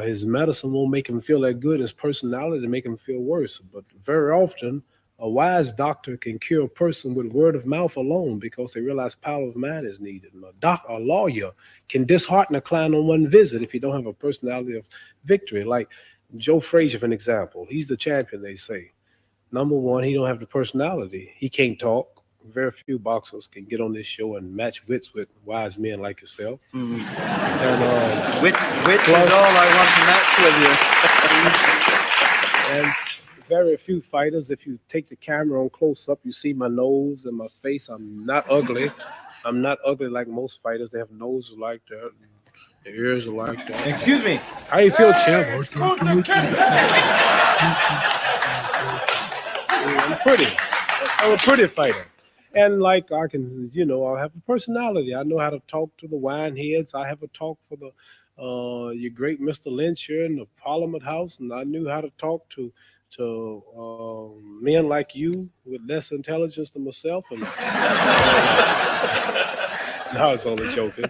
His medicine won't make him feel that good. His personality make him feel worse. But very often, a wise doctor can cure a person with word of mouth alone because they realize power of mind is needed. And a lawyer can dishearten a client on one visit if you don't have a personality of victory. Like Joe Frazier, for an example, he's the champion. They say number one, he don't have the personality. He can't talk. Very few boxers can get on this show and match wits with wise men like yourself. And Wits is all I want to match with you. and very few fighters, if you take the camera on close up, you see my nose and my face. I'm not ugly. I'm not ugly like most fighters. They have noses like that. The ears are like that. Excuse me. How you feel, champ? I'm pretty. I'm a pretty fighter. And like I can, I have a personality. I know how to talk to the wine heads. I have a talk for the your great Mr. Lynch here in the Parliament House, and I knew how to talk to men like you with less intelligence than myself. And no, it's only joking.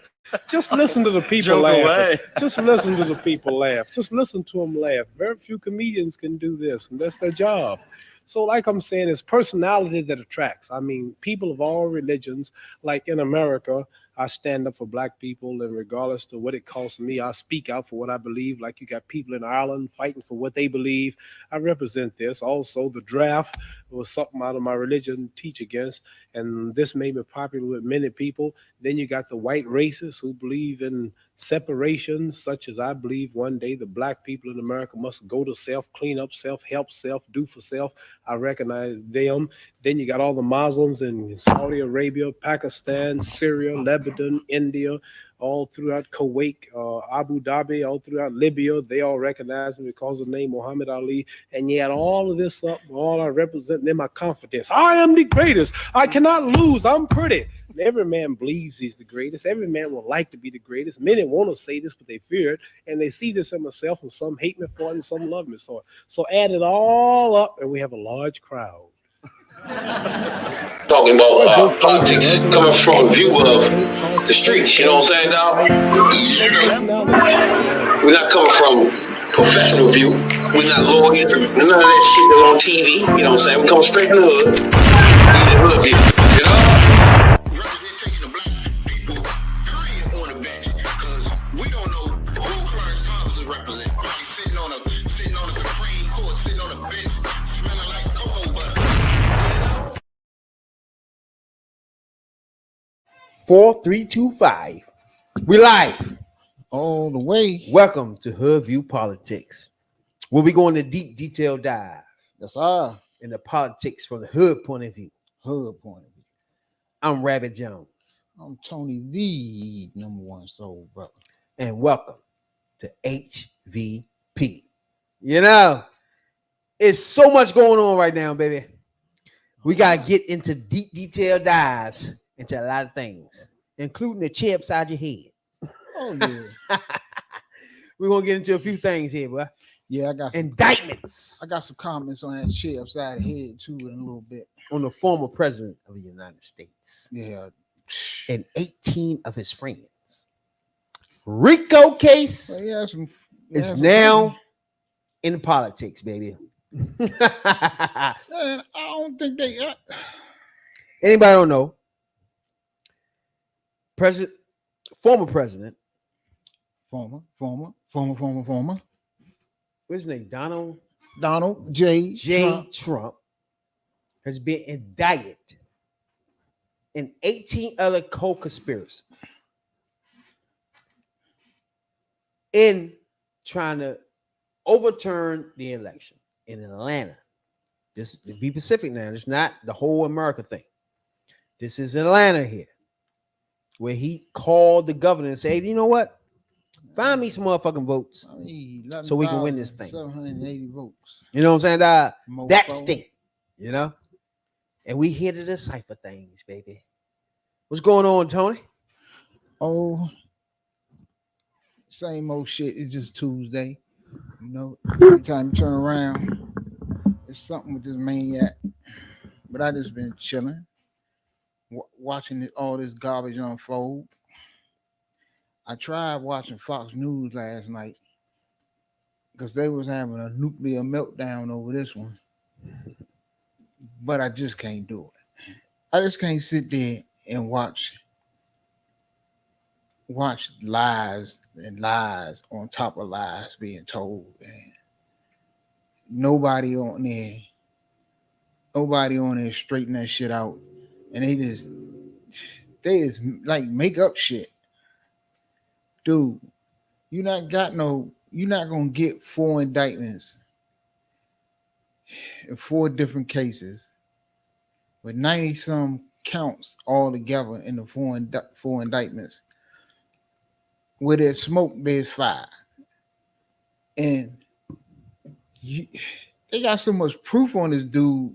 Just listen to the people laugh. Just listen to the people laugh. Just listen to them laugh. Very few comedians can do this, and that's their job. So like I'm saying, it's personality that attracts. I mean, people of all religions, like in America, I stand up for black people, and regardless to what it costs me, I speak out for what I believe. Like you got people in Ireland fighting for what they believe. I represent this. Also, the draft was something out of my religion teach against, and this made me popular with many people. Then you got the white racists who believe in separation, such as I believe one day the black people in America must go to self, clean up, self-help, self-do for self. I recognize them. Then you got all the Muslims in Saudi Arabia, Pakistan, Syria, Lebanon, India, all throughout Kuwait, Abu Dhabi, all throughout Libya. They all recognize me because of the name Muhammad Ali. And yet all of this up, all I represent in my confidence. I am the greatest. I cannot lose. I'm pretty. And every man believes he's the greatest. Every man would like to be the greatest. Many want to say this, but they fear it. And they see this in myself, and some hate me for it, and some love me for it. So add it all up, and we have a large crowd. Talking about politics coming from a view of the streets, you know what I'm saying, dog? We're not coming from professional view. We're not lawyers, none of that shit that's on TV, you know what I'm saying? We come straight from the hood, the hood view, you know? Representation of black people, period, on the bench, because we don't know who Clarence Thomas is representing. He's sitting on a Supreme Court, sitting on a bench, smelling like cocoa butter. 4325. We live all the way. Welcome to Hoodviewpolitics, where we go into deep detail dive. Yes, sir. In the politics from the hood point of view. Hood point of view. I'm Rabbit Jones. I'm Tony, the number one soul brother. And welcome to HVP. You know, it's so much going on right now, baby. We got to get into deep detail dives into a lot of things, including the chip upside your head. Oh, yeah. We're going to get into a few things here, bro. Yeah, I got indictments. I got some comments on that chip upside the head, too, in a little bit. On the former president of the United States. Yeah. And 18 of his friends. RICO case is now in politics, baby. Man, I don't think they... Anybody don't know? Former president. Former. What's his name? Donald J. Trump has been indicted in 18 other co-conspirators in trying to overturn the election in Atlanta. Just to be specific now, it's not the whole America thing. This is Atlanta here, where he called the governor and said, you know what? Find me some motherfucking votes so we can win this thing. 780 votes. You know what I'm saying? That state, you know? And we here to decipher things, baby. What's going on, Tony? Oh, same old shit. It's just Tuesday. You know, every time you turn around, it's something with this maniac. But I just been chilling, watching all this garbage unfold. I tried watching Fox News last night, because they was having a nuclear meltdown over this one. But I just can't do it. I just can't sit there and watch lies and lies on top of lies being told. And nobody on there straighten that shit out. And they just like make up shit. Dude, you're not gonna get 4 indictments in 4 different cases with 90 some counts all together in the 4 indictments. Where there's smoke, there's fire. And they got so much proof on this dude.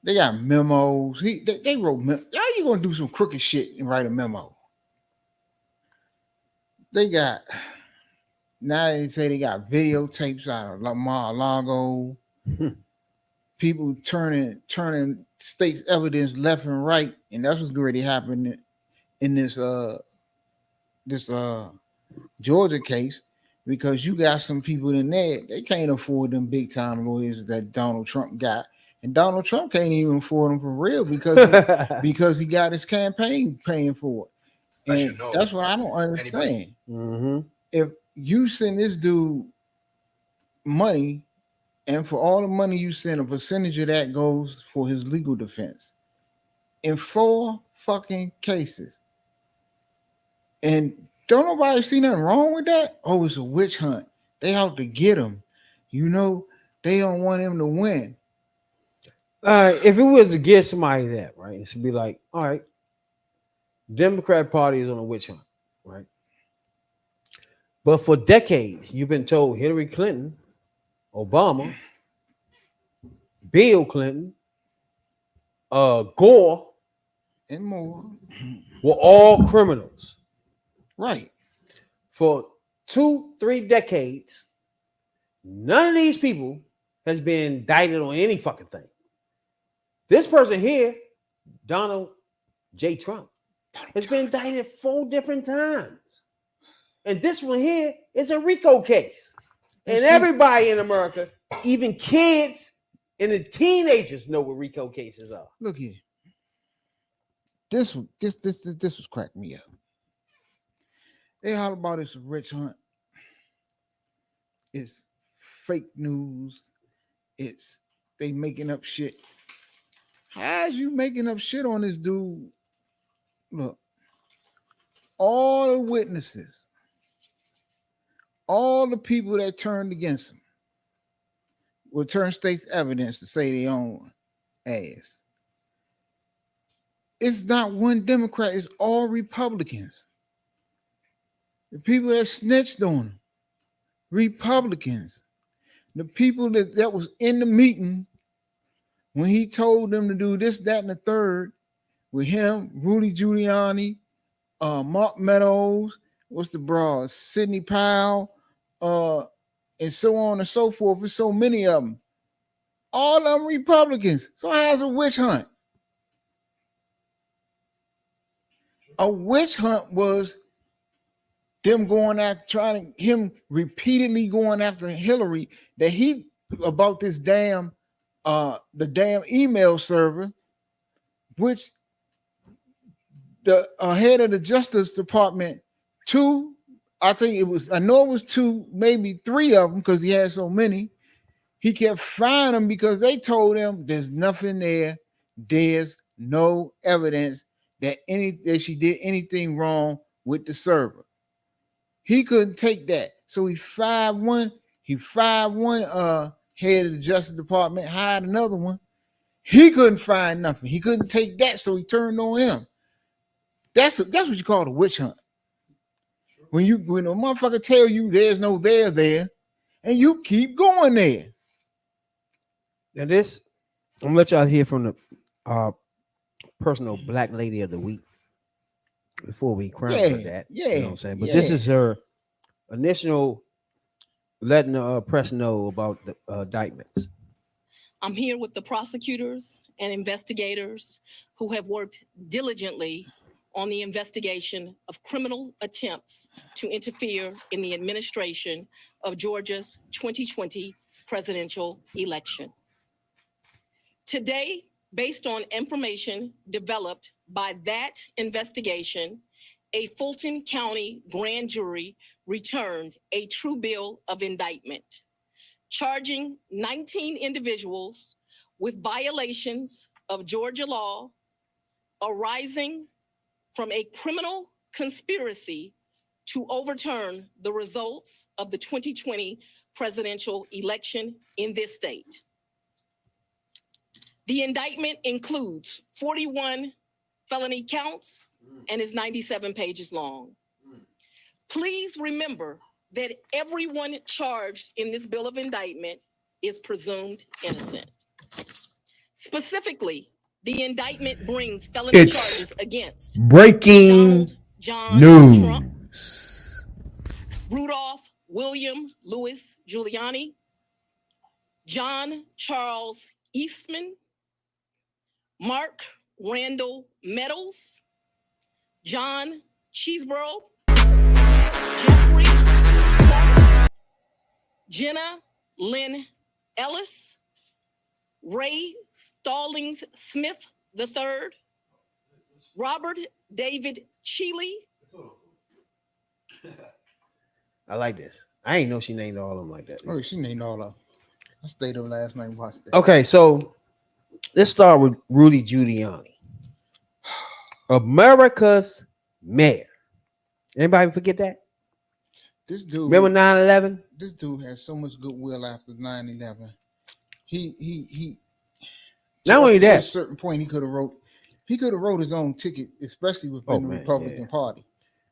They got memos. They wrote memos. How you gonna do some crooked shit and write a memo? Now they say they got videotapes out of Mar-a-Lago. People turning state's evidence left and right, and that's what's already happening in this Georgia case, because you got some people in there, they can't afford them big time lawyers that Donald Trump got, and Donald Trump can't even afford them for real because he got his campaign paying for it. And that's what I don't understand. If you send this dude money, and for all the money you send, a percentage of that goes for his legal defense in 4 fucking cases. And don't nobody see nothing wrong with that? Oh, it's a witch hunt. They out to get him. They don't want him to win. If it was to get somebody that, right, it should be like, all right, Democrat Party is on a witch hunt, right? But for decades, you've been told Hillary Clinton, Obama, Bill Clinton, Gore, and more were all criminals. Right. For 2-3 decades, none of these people has been indicted on any fucking thing. This person here, Donald J. Trump, has been indicted 4 different times. And this one here is a RICO case. And everybody in America, even kids and the teenagers, know what RICO cases are. Look here. This was cracking me up. They all about this witch hunt. It's fake news. They making up shit. How's you making up shit on this dude? Look, all the witnesses, all the people that turned against him will turn state's evidence to say they own ass. It's not one Democrat, it's all Republicans. The people that snitched on him, Republicans. The people that was in the meeting when he told them to do this, that, and the third with him, Rudy Giuliani, Mark Meadows, what's the broad, Sidney Powell, and so on and so forth. There's so many of them. All of them Republicans. So how's a witch hunt? A witch hunt was them going after him repeatedly going after Hillary, that he about this damn the damn email server, which the head of the Justice Department, I know it was 2, maybe 3 of them, because he had so many. He kept firing them because they told him there's nothing there. There's no evidence that she did anything wrong with the server. He couldn't take that. So he fired one head of the Justice Department, hired another one. He couldn't find nothing. He couldn't take that, so he turned on him. That's what you call a witch hunt. When a motherfucker tell you there's no there, and you keep going there. Now this, I'm gonna let y'all hear from the personal Black Lady of the Week before we crown her that. Yeah, you know what I'm saying. But this is her initial letting the press know about the indictments. I'm here with the prosecutors and investigators who have worked diligently on the investigation of criminal attempts to interfere in the administration of Georgia's 2020 presidential election. Today, based on information developed by that investigation, a Fulton County grand jury returned a true bill of indictment, charging 19 individuals with violations of Georgia law arising from a criminal conspiracy to overturn the results of the 2020 presidential election in this state. The indictment includes 41 felony counts and is 97 pages long. Please remember that everyone charged in this bill of indictment is presumed innocent. Specifically, the indictment brings felony charges against breaking Donald John news. Trump, Rudolph William Louis Giuliani, John Charles Eastman, Mark Randall Meadows, John Cheeseborough, Jeffrey Clark, Jenna Lynn Ellis, Ray Stallings Smith III, Robert David Cheeley. I like this. I ain't know she named all of them like that. Oh, she named all of them. I stayed up last night and watched that. Okay, so let's start with Rudy Giuliani, America's mayor. Anybody forget that? This dude, Remember 9/11? this dude has so much goodwill after 9/11. He Not only at a that, certain point he could have wrote his own ticket, especially within the Republican Party.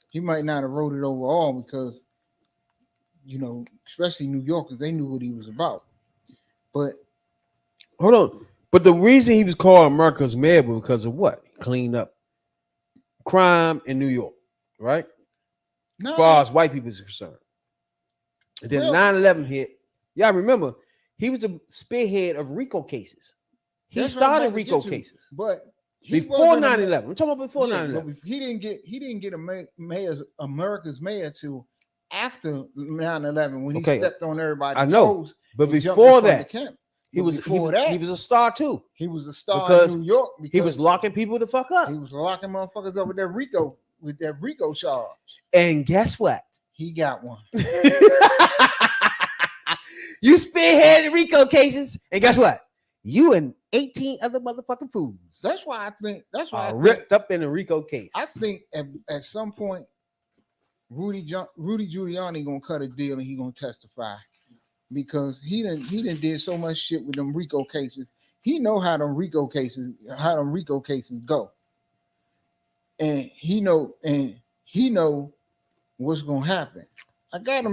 He might not have wrote it overall because, you know, especially New Yorkers, they knew what he was about. But hold on. But the reason he was called America's mayor was because of what? He cleaned up crime in New York, right? no, As far as white people is concerned. And then Well- 9/11 hit. Y'all remember, he was the spearhead of RICO cases. He that's what I'm started about to RICO get to. cases But he before wasn't a- 9/11. I'm talking about before yeah, 9/11. but he didn't get America's mayor till after 9/11 when he Okay. stepped on everybody's I know, toes. But and jumped before in front of that, the camp. he But was before that, he was a star too. he was a star because in New York He because was locking people the fuck up. he was locking motherfuckers up with that RICO charge. And guess what? He got one. You spearheaded RICO cases, and guess what? You and 18 other motherfucking fools That's why I think. That's why I think, ripped up in a RICO case. I think at some point, Rudy Giuliani gonna cut a deal and he gonna testify because he done did so much shit with them RICO cases. He know how them RICO cases go, and he know what's gonna happen. I got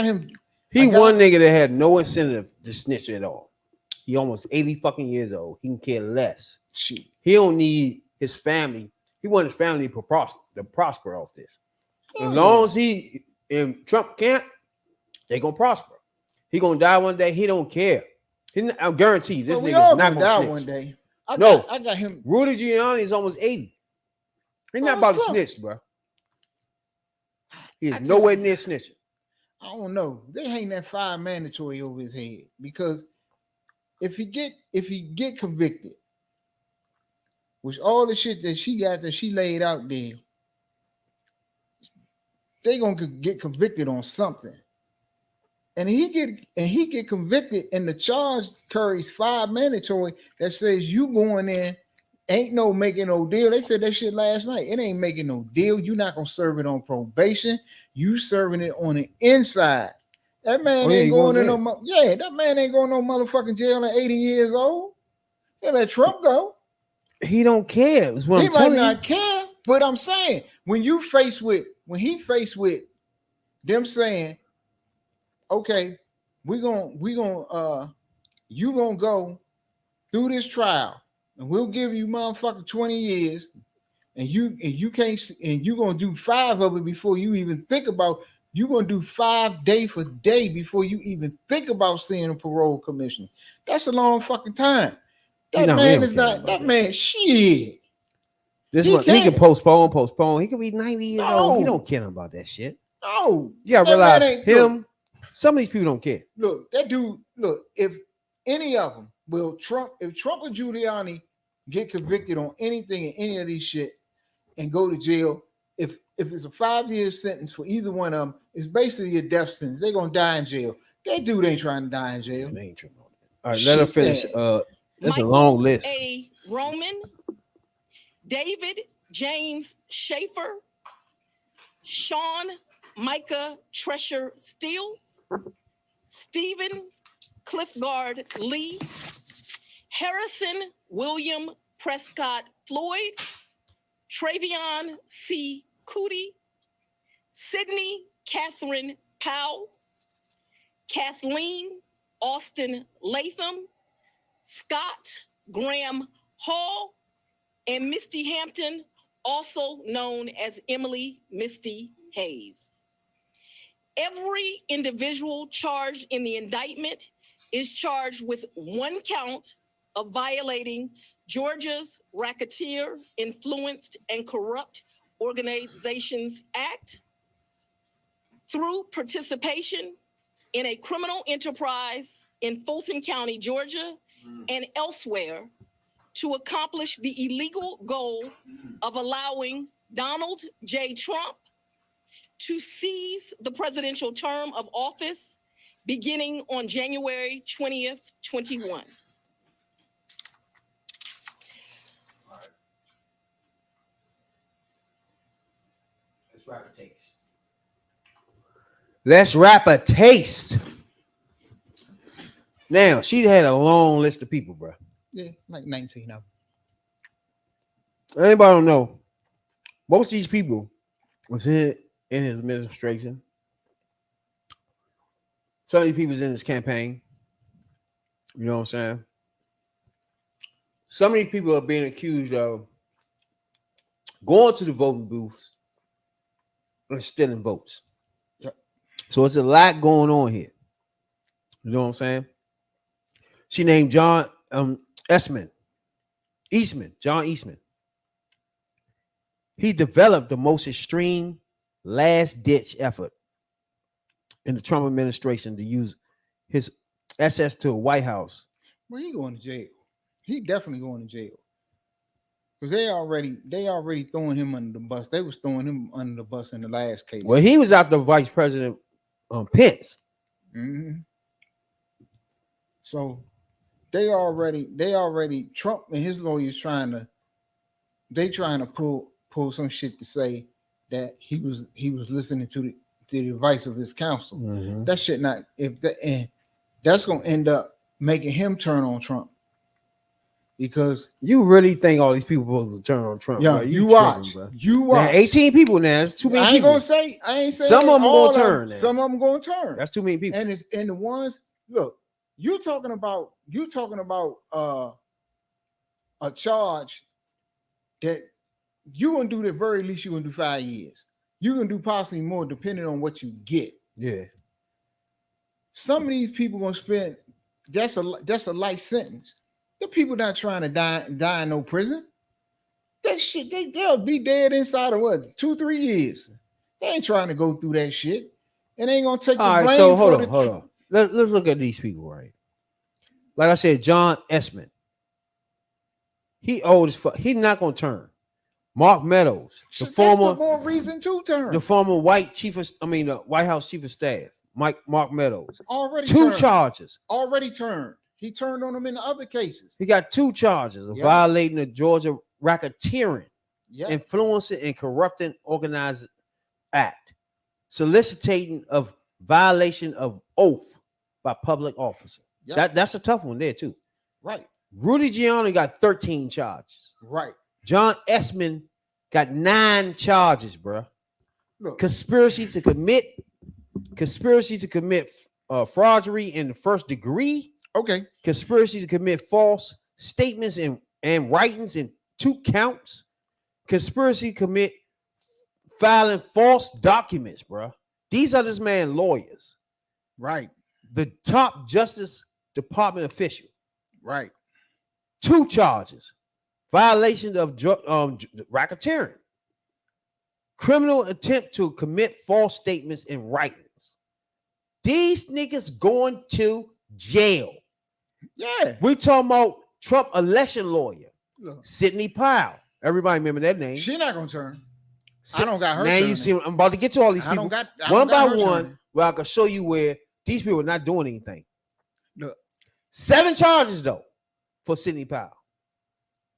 him. He one nigga that had no incentive to snitch at all. He almost 80 fucking years old. He can care less. Shit. He don't need his family. He want his family to prosper off this. As long as he in Trump camp, they gonna prosper. He gonna die one day. He don't care. I guarantee you, this We nigga all is not gonna gonna die snitch. one day. I got him. Rudy Giuliani is almost 80. He's not Bro, about to Trump. snitch, bro. He is I just- nowhere near snitching. I don't know. They hang that 5 mandatory over his head because if he get convicted, which all the shit that she laid out there, they gonna get convicted on something. And he get convicted, and the charge carries 5 mandatory that says you going in, ain't no making no deal. They said that shit last night. It ain't making no deal. You're not gonna serve it on probation. You serving it on the inside. That man ain't going in no that man ain't going no motherfucking jail at 80 years old. Yeah, let Trump go. He don't care. That's what He I'm might telling not care, but I'm saying when he faced with them saying, okay, you gonna go through this trial, and we'll give you motherfucking 20 years, and you can't, and you gonna do 5 of it before you even think about. You're gonna do 5 day for day before you even think about seeing a parole commissioner. That's a long fucking time. That man is not that man. Shit. This one he can postpone. He could be 90 years old. He don't care about that shit. No, You gotta that realize man him. Some of these people don't care. Look, that dude. Look, if any of them if Trump or Giuliani get convicted on anything in any of these shit and go to jail, if it's a 5-year sentence for either one of them, it's basically a death sentence. They're gonna die in jail. That dude ain't trying to die in jail. They ain't tripping on that. All right, let her finish. That's a long list. A. Roman, David James Schaefer, Sean Micah Tresher Steele, Stephen Cliffgard Lee, Harrison William Prescott Floyd, Travion C. Cootie, Sydney Catherine Powell, Kathleen Austin Latham, Scott Graham Hall, and Misty Hampton, also known as Emily Misty Hayes. Every individual charged in the indictment is charged with one count of violating Georgia's Racketeer, Influenced, and Corrupt Organizations Act through participation in a criminal enterprise in Fulton County, Georgia, and elsewhere to accomplish the illegal goal of allowing Donald J. Trump to seize the presidential term of office beginning on January 20th, 21. Let's wrap a taste. Now, she had a long list of people, bro. Yeah, like 19 of them. Anybody don't know, most of these people was in his administration. Some of these people was in his campaign. You know what I'm saying? Some of these people are being accused of going to the voting booths and stealing votes. Yep. So it's a lot going on here. You know what I'm saying? She named John Eastman. John Eastman. He developed the most extreme last-ditch effort in the Trump administration to use his access to a White House. Well, he going to jail. He definitely going to jail. Because they already throwing him under the bus. They was throwing him under the bus in the last case. Well, he was out the Vice President Pence. Mm-hmm. So they already Trump and his lawyers trying to pull some shit to say that he was listening to the advice of his counsel. Mm-hmm. That shit not and that's gonna end up making him turn on Trump. Because you really think all these people supposed to turn on Trump? Yeah, bro? you watch. Bro. You watch. Now, 18 people now. That's too many people. I ain't saying some of them gonna turn. Some of them gonna turn. That's too many people. And the ones, look, you're talking about a charge that you're gonna do the very least, you're gonna do 5 years. You're gonna do possibly more depending on what you get. Yeah. Some of these people gonna spend that's a life sentence. The people not trying to die in no prison. That shit, they'll be dead inside of what 2-3 years. They ain't trying to go through that shit. And they ain't gonna take all the right. blame. So hold on. Let's look at these people, right? Like I said, John Eastman. He old as fuck. He's not gonna turn. Mark Meadows, the more reason to turn. The former White House Chief of Staff, Mark Meadows. Already two turned. charges. Already turned. He turned on them in the other cases. He got 2 charges of violating the Georgia Racketeering, Influencing and Corrupting Organized Act, soliciting of violation of oath by public officer. That's a tough one there too. Right. Rudy Giuliani got 13 charges. Right. John Eastman got 9 charges, bro. Look. Conspiracy to commit fraudulence in the first degree. Okay. Conspiracy to commit false statements and writings in 2 counts. Conspiracy to commit filing false documents, bro. These are this man lawyers. Right. The top Justice Department official. Right. 2 charges. violation of racketeering, criminal attempt to commit false statements in writings. These niggas going to jail. Yeah. We talking about Trump election lawyer, Look, Sidney Powell. Everybody remember that name. she not gonna turn. I don't got her. Now you see, I'm about to get to all these I people don't got one by her one, turning. where I can show you where these people are not doing anything. Look. 7 charges though for Sidney Powell.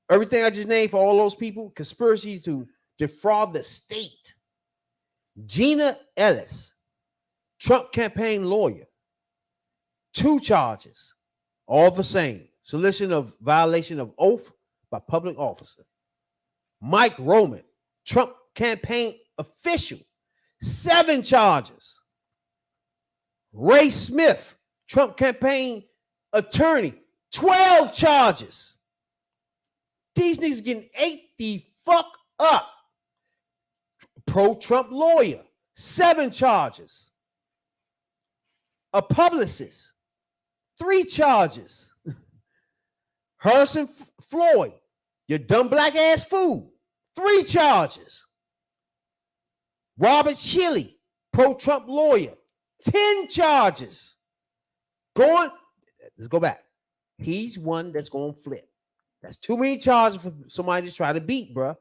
Everything I just named for all those people: conspiracy to defraud the state. Gina Ellis, Trump campaign lawyer. 2 charges, all the same: solicitation of violation of oath by public officer. Mike Roman, Trump campaign official, 7 charges. Ray Smith, Trump campaign attorney, 12 charges. These niggas getting ate the fuck up. Pro-Trump lawyer, 7 charges. A publicist, 3 charges. Harrison Floyd, you dumb black ass fool, 3 charges. Robert Shilley, pro-Trump lawyer, 10 charges. Let's go back. He's one that's going to flip. That's too many charges for somebody to try to beat, bro.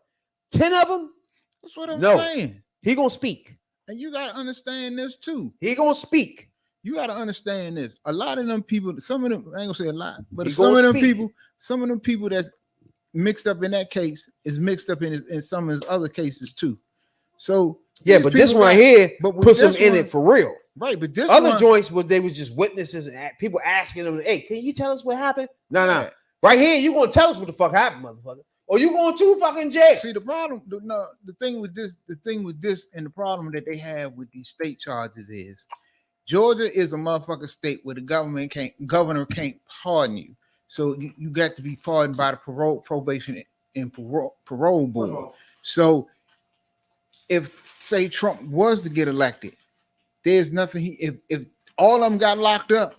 10 of them. That's what I'm No. saying. He gonna speak. And you gotta understand this too. He gonna speak. You gotta understand this. A lot of them people, some of them, I ain't gonna say a lot, but He some gonna of them speak. people that's mixed up in that case is mixed up in some of his other cases too. So Yeah, these but this people one right got- here but with puts him this in one- it for real. right? But this Other one, joints where they was just witnesses and people asking them, "Hey, can you tell us what happened?" No. Yeah. Right here, you gonna tell us what the fuck happened, motherfucker, or you going to fucking jail. See the problem, the thing with this, and the problem that they have with these state charges is Georgia is a motherfucking state where the governor can't pardon you. So you got to be pardoned by the probation and parole board. So if say Trump was to get elected, there's nothing if all of them got locked up,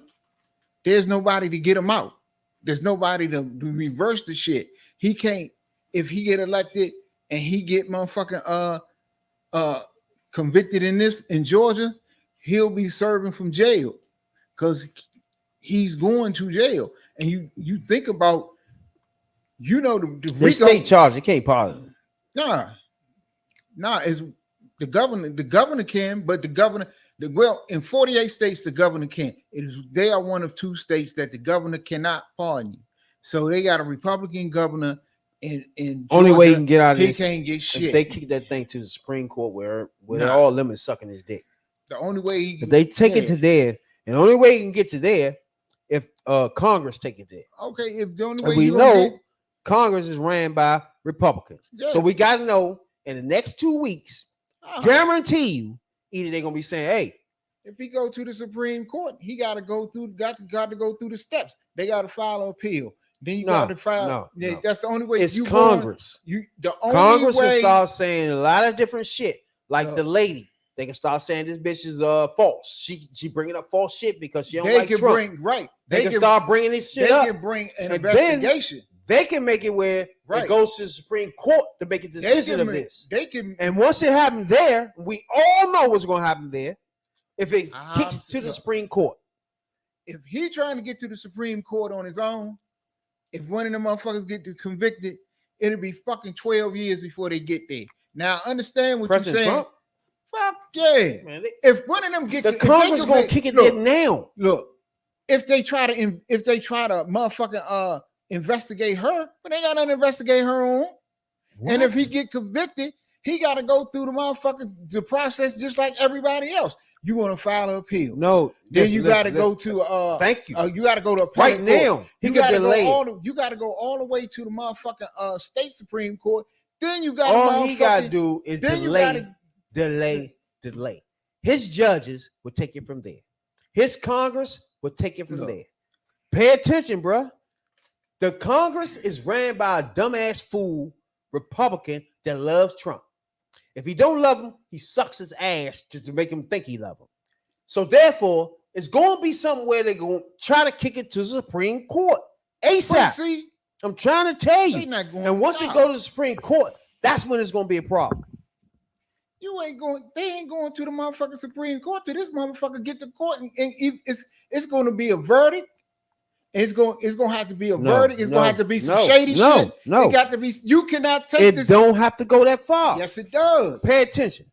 there's nobody to get him out. There's nobody to reverse the shit. He can't. If he get elected and he get motherfucking convicted in Georgia, he'll be serving from jail because he's going to jail. And you think about, The state charge, they can't pardon. Nah, is the governor can, but in 48 states the governor can't. They are one of 2 states that the governor cannot pardon you. So they got a Republican governor in Only Georgia, way he can get out of he this, can't get if shit. they kick that thing to the Supreme Court where Nah. all them is sucking his dick. The only way he If they take it to there, and the only way he can get to there, if Congress take it there. okay, if the only way And we you gonna know get- Congress is ran by Republicans. Yeah. So we got to know in the next 2 weeks, Ah, guarantee you, either they're going to be saying, hey, if he go to the Supreme Court, he got to go through the steps. They got to file an appeal. Then you got to file. no. That's the only way. it's you Congress. the only Congress way. can start saying a lot of different shit. Like No. the lady, they can start saying this bitch is false. She bringing up false shit because she don't They like can Trump. bring right. they can start bringing this shit They up. can bring an And then investigation. They can make it where Right. it goes to the Supreme Court to make a They decision can of make- this. They can. And once it happened there, we all know what's going to happen there. If it kicks to the look. Supreme Court, If he trying to get to the Supreme Court on his own, if one of them motherfuckers get convicted, it'll be fucking 12 years before they get there. Now, I understand what President you're saying. Trump, Fuck yeah. man, If one of them get the if they Congress can gonna make- kick it look, there now. Look, if they try to motherfucking investigate her, but they gotta investigate her on. And if he get convicted, he gotta go through the process just like everybody else. You want to file an appeal. No, Then you got to go to Thank you. you got to go to Right appellate court. now, he You could got to delay. you got to go all the way to the motherfucking state Supreme Court. Then you got All he got to do is then you delay. His judges will take it from there. His Congress will take it from Look. there. Pay attention, bruh. The Congress is ran by a dumbass fool Republican that loves Trump. If he don't love him, he sucks his ass to make him think he love him. So therefore, it's going to be something where they're going to try to kick it to the Supreme Court But ASAP. see, I'm trying to tell They you. not going And once it go to the Supreme Court, that's when it's going to be a problem. You ain't going. They ain't going to the motherfucking Supreme Court to this motherfucker get to court, and it's going to be a verdict. It's going to have to be a verdict. It's going to have to be some shady shit. No, it got to be. You cannot take it this. Don't have to go that far. Yes, it does. Pay attention.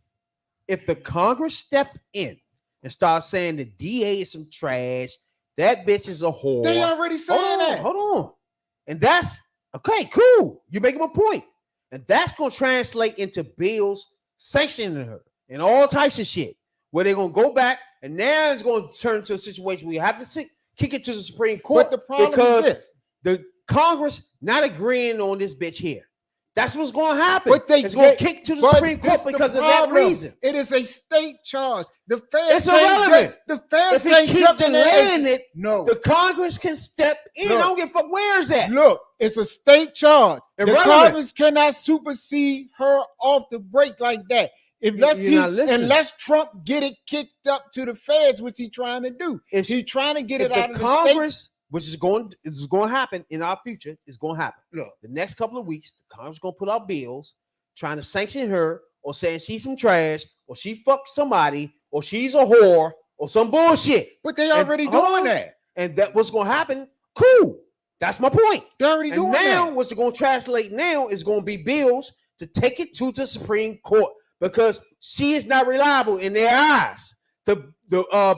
If the Congress step in and start saying the DA is some trash, that bitch is a whore. They already saying that. Hold on. And that's okay, cool. You're making my point. And that's going to translate into bills sanctioning her and all types of shit where they're going to go back. And now it's going to turn to a situation where you have to kick it to the Supreme Court. But the problem because is this. The Congress not agreeing on this bitch here. That's what's going to happen. But it's going to kick to the Supreme Court because of that reason. It is a state charge. The feds It's irrelevant. The feds If can't it keep delaying it, no. the Congress can step in. Look, I don't give a fuck. Where is that? Look, it's a state charge. Irrelevant. The Congress cannot supersede her off the break like that. Unless Trump get it kicked up to the feds, which he's trying to do. If he's trying to get it the out of Congress, the states, which is going to happen in our future, is going to happen. Look, the next couple of weeks, the Congress is going to put out bills trying to sanction her or saying she's some trash or she fucked somebody or she's a whore or some bullshit. But they already doing that. And that what's going to happen? Cool. That's my point. They already doing that. Now, what's going to translate now is going to be bills to take it to the Supreme Court because she is not reliable in their eyes to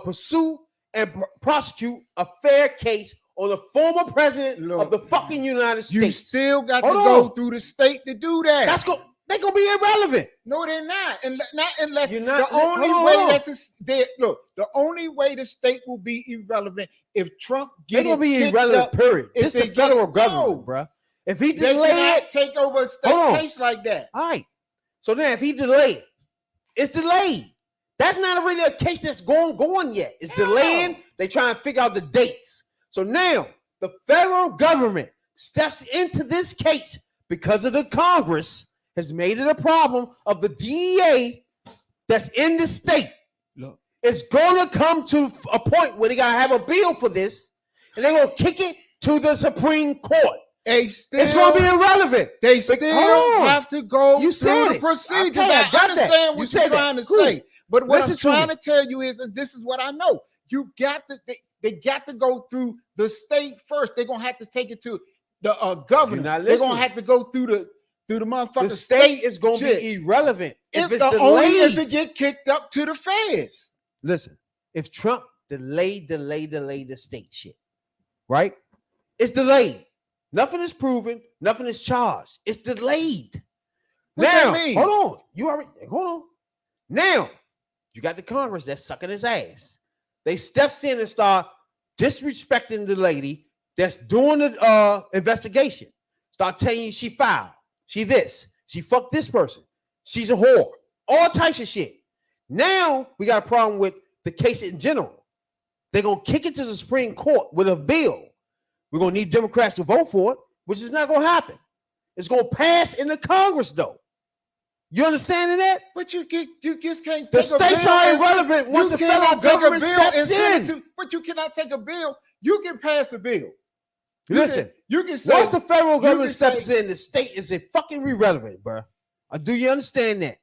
pursue and prosecute a fair case on the former president of the fucking United States. You still got to go through the state to do that. They're gonna be irrelevant. No, they're not. And not unless You're not, the only way the only way the state will be irrelevant if Trump gets they're gonna be irrelevant. Period. This is the federal government, bro. If he delay it, take over a state case like that. All right. So now, if he delayed, it's delayed. That's not really a case that's going yet. It's delaying. They try and figure out the dates. So now the federal government steps into this case because of the Congress has made it a problem of the DEA that's in the state. Look, it's going to come to a point where they got to have a bill for this, and they're going to kick it to the Supreme Court. It's going to be irrelevant. They still have to go through the procedures. Okay, I understand what you're trying to say. But what I'm trying to tell you is, and this is what I know, you got to they got to go through the state first. They're gonna have to take it to the governor. They're gonna have to go through the motherfucking the state is gonna be irrelevant if it's only if it get kicked up to the feds. Listen, if Trump delay the state shit, right? It's delayed. Nothing is proven, nothing is charged. It's delayed. What now, that mean? hold on. Now, you got the Congress that's sucking his ass. They steps in and start disrespecting the lady that's doing the investigation. Start telling you she foul. She this. She fucked this person. She's a whore. All types of shit. Now, we got a problem with the case in general. They're going to kick it to the Supreme Court with a bill. We're going to need Democrats to vote for it, which is not going to happen. It's going to pass in the Congress, though. You understanding that? But you just can't. The states are irrelevant once the federal government steps in. But you cannot take a bill. You can pass a bill. Listen, you can say once the federal government steps in, the state is fucking irrelevant, bro. Do you understand that?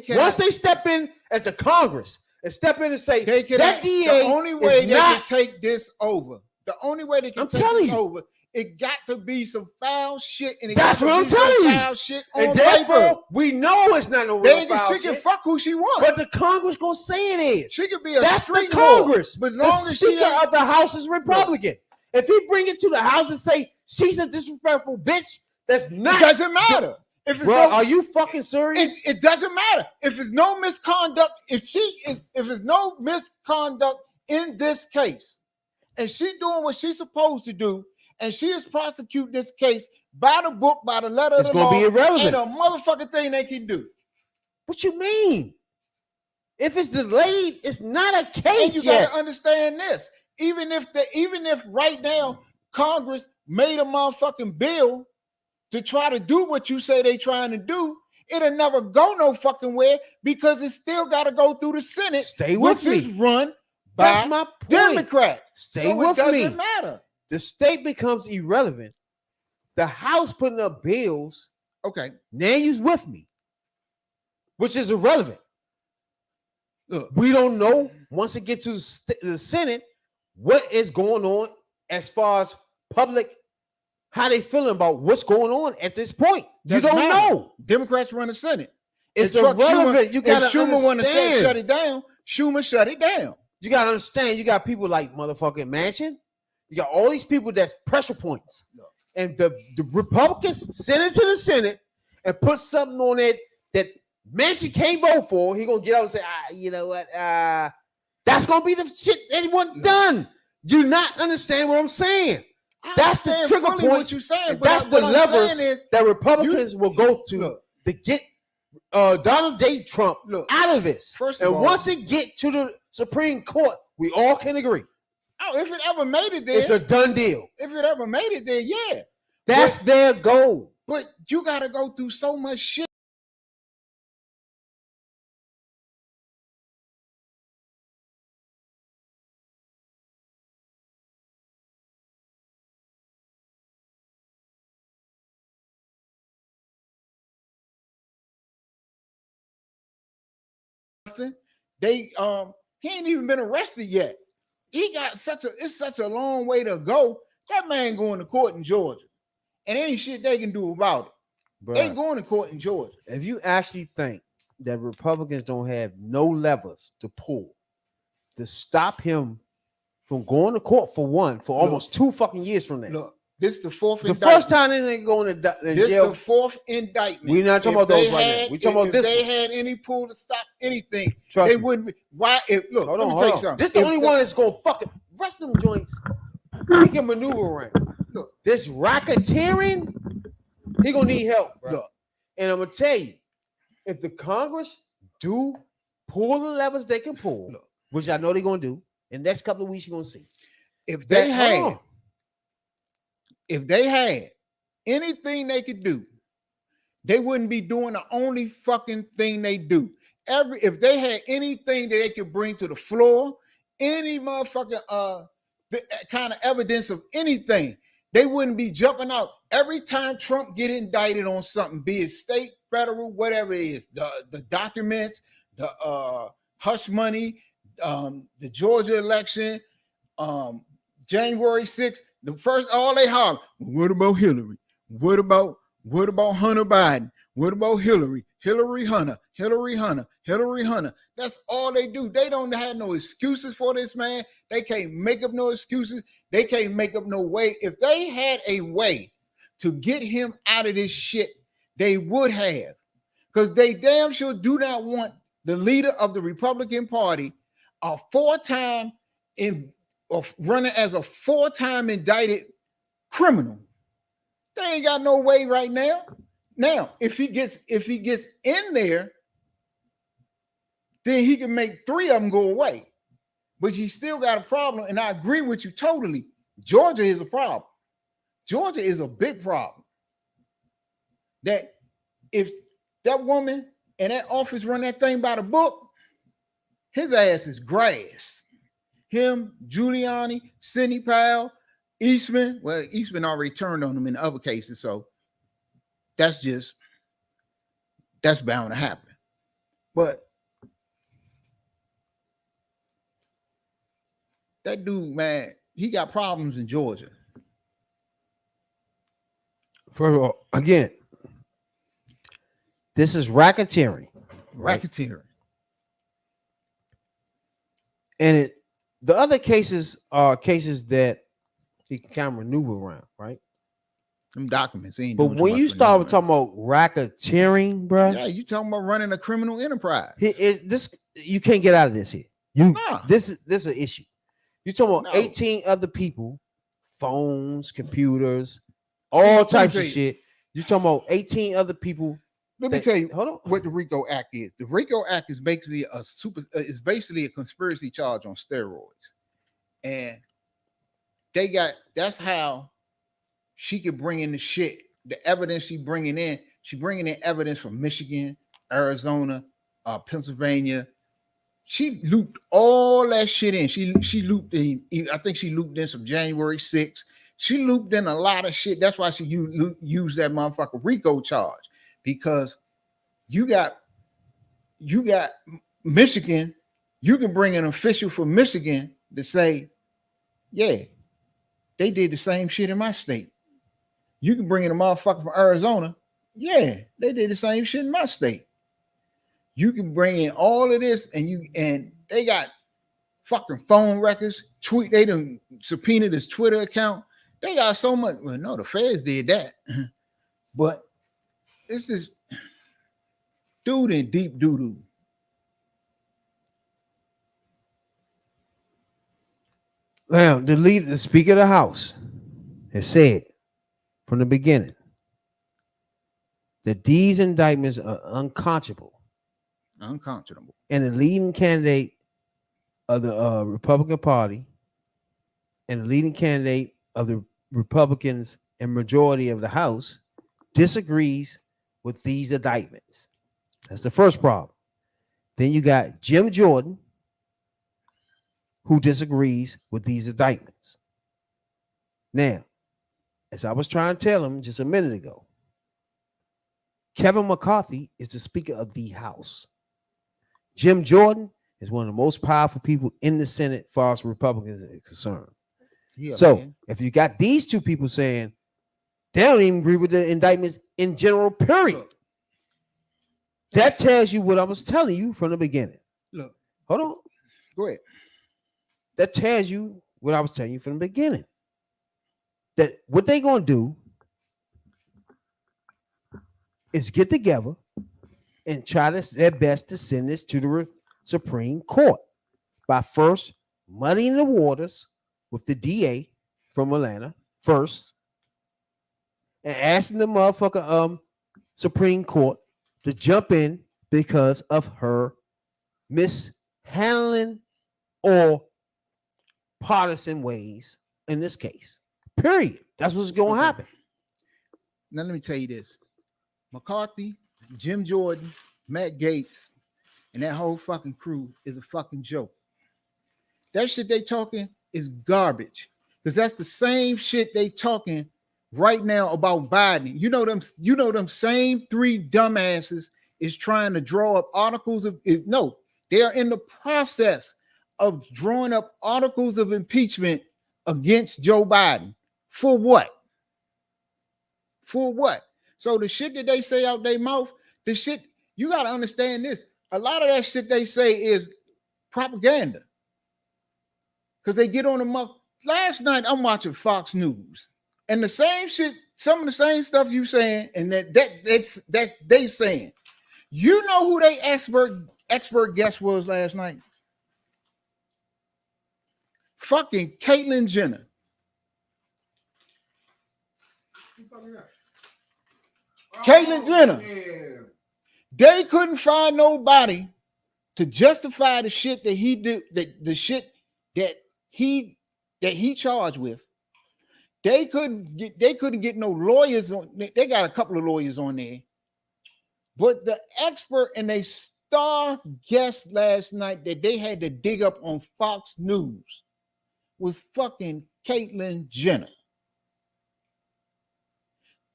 Once they step in as the Congress and step in and say that DA, the only way they can take this over. The only way they can take this over, it got to be some foul shit, and that's what I'm telling you. Foul shit on and therefore, paper. we know it's not no real foul shit. She can fuck who she wants, but the Congress gonna say it is. She could be a that's the street Congress. But the Speaker of the House is Republican. If he bring it to the House and say she's a disrespectful bitch, that's not. It doesn't matter. If it's are you fucking serious? It doesn't matter. If it's no misconduct, if it's no misconduct in this case, and she doing what she's supposed to do, and she is prosecuting this case by the book, by the letter of the law, it's gonna be irrelevant. Ain't a motherfucking thing they can do. What you mean? If it's delayed, it's not a case. And you gotta understand this. Even if right now Congress made a motherfucking bill to try to do what you say they trying to do, it'll never go no fucking where because it still got to go through the Senate, Stay with which me. is run by That's my point. Democrats. Stay so with it doesn't me. matter. The state becomes irrelevant. The House putting up bills. Okay. Now you's with me, which is irrelevant. Look, we don't know once it gets to the Senate what is going on as far as public, how they feeling about what's going on at this point. You don't know. Democrats run the Senate. It's irrelevant. You gotta Schumer want to understand. shut it down. Schumer shut it down. You gotta understand. You got people like motherfucking Manchin. You got all these people that's pressure points, and the Republicans send it to the Senate and put something on it that Manchin can't vote for. He gonna get out and say, you know what? That's gonna be the shit anyone done. You not understand what I'm saying? That's the trigger point. What you saying? That's the levers that Republicans will go to get Donald J. Trump out of this. First of all, once it get to the Supreme Court, we all can agree. Oh, if it ever made it there, it's a done deal. If it ever made it there, yeah. That's their goal. But you got to go through so much shit. They he ain't even been arrested yet. He got it's such a long way to go. That man going to court in Georgia, and ain't shit they can do about it. Bruh, they going to court in Georgia. If you actually think that Republicans don't have no levers to pull to stop him from going to court for almost 2 fucking years from now. Look, this is the fourth. The first time they ain't going to jail. This is the fourth indictment. We're not talking about those right now. We talking about this. If they had any pull to stop anything, they wouldn't be. Why? Look, let me tell you something. This is the only one that's going to fucking rest of them joints. He can maneuver around. Look, this racketeering, he gonna need help, bro. Look, and I'm gonna tell you, if the Congress do pull the levers they can pull, which I know they're gonna do, in the next couple of weeks you're gonna see. If they had anything they could do, they wouldn't be doing the only fucking thing they do. If they had anything that they could bring to the floor, any motherfucking the kind of evidence of anything, they wouldn't be jumping out every time Trump get indicted on something, be it state, federal, whatever it is, the documents, the hush money, the Georgia election, January 6th, the first, all they holler, what about Hillary? What about Hunter Biden? What about Hillary? Hillary Hunter. That's all they do. They don't have no excuses for this man. They can't make up no excuses. They can't make up no way. If they had a way to get him out of this shit, they would have. Because they damn sure do not want the leader of the Republican Party, a running as a 4-time indicted criminal. They ain't got no way right now. Now, if he gets in there, then he can make 3 of them go away. But he still got a problem, and I agree with you totally. Georgia is a problem. Georgia is a big problem. That if that woman in that office run that thing by the book, his ass is grass. Him, Giuliani, Sidney Powell, Eastman. Well, Eastman already turned on him in the other cases, so that's bound to happen. But that dude, man, he got problems in Georgia. First of all, again, this is racketeering. Racketeering. And the other cases are cases that he can kind of maneuver around, right? Them documents. But when you start talking about racketeering, bro, yeah, you talking about running a criminal enterprise. This you can't get out of this here. This is an issue. You talking about 18 other people, phones, computers, all types of shit. You talking about 18 other people. Let me tell you what the RICO Act is. The RICO Act is basically a conspiracy charge on steroids, and that's how she could bring in the shit, the evidence she bringing in. She bringing in evidence from Michigan, Arizona, Pennsylvania. She looped all that shit in. She looped in. I think she looped in some January 6th. She looped in a lot of shit. That's why she used that motherfucker RICO charge, because you got Michigan. You can bring an official from Michigan to say, yeah, they did the same shit in my state. You can bring in a motherfucker from Arizona. Yeah, they did the same shit in my state. You can bring in all of this, and they got fucking phone records. Tweet, they done subpoenaed his Twitter account. They got so much. Well, no, the feds did that, but it's this dude in deep doo doo. Now, the Speaker of the House has said from the beginning that these indictments are unconscionable. Unconscionable. And the leading candidate of the Republican Party and the leading candidate of the Republicans and majority of the House disagrees with these indictments. That's the first problem. Then you got Jim Jordan, who disagrees with these indictments. Now, as I was trying to tell him just a minute ago, Kevin McCarthy is the Speaker of the House. Jim Jordan is one of the most powerful people in the Senate as far as Republicans are concerned. Yeah, so man. if you got these two people saying they don't even agree with the indictments in general, period, that tells you what I was telling you from the beginning. Look, hold on. Go ahead. That tells you what I was telling you from the beginning. That what they're going to do is get together and try their best to send this to the Supreme Court by first muddying the waters with the DA from Atlanta first and asking the motherfucker Supreme Court to jump in because of her mishandling or partisan ways in this case. Period. That's what's going to happen. Now let me tell you this. McCarthy, Jim Jordan, Matt Gaetz, and that whole fucking crew is a fucking joke. That shit they talking is garbage. Because that's the same shit they talking right now about Biden. You know them same three dumbasses is trying to draw up articles of no, they are in the process of drawing up articles of impeachment against Joe Biden. For what? For what? So the shit that they say out their mouth, the shit, you got to understand this. A lot of that shit they say is propaganda. Because they get on the mouth. Last night, I'm watching Fox News. And the same shit, some of the same stuff you saying, and that they saying. You know who they expert guest was last night? Fucking Caitlyn Jenner. Caitlyn Jenner. They couldn't find nobody to justify the shit that he did, the shit that he charged with. They couldn't get no lawyers on. They got a couple of lawyers on there, but the expert and they star guest last night that they had to dig up on Fox News was fucking Caitlyn Jenner.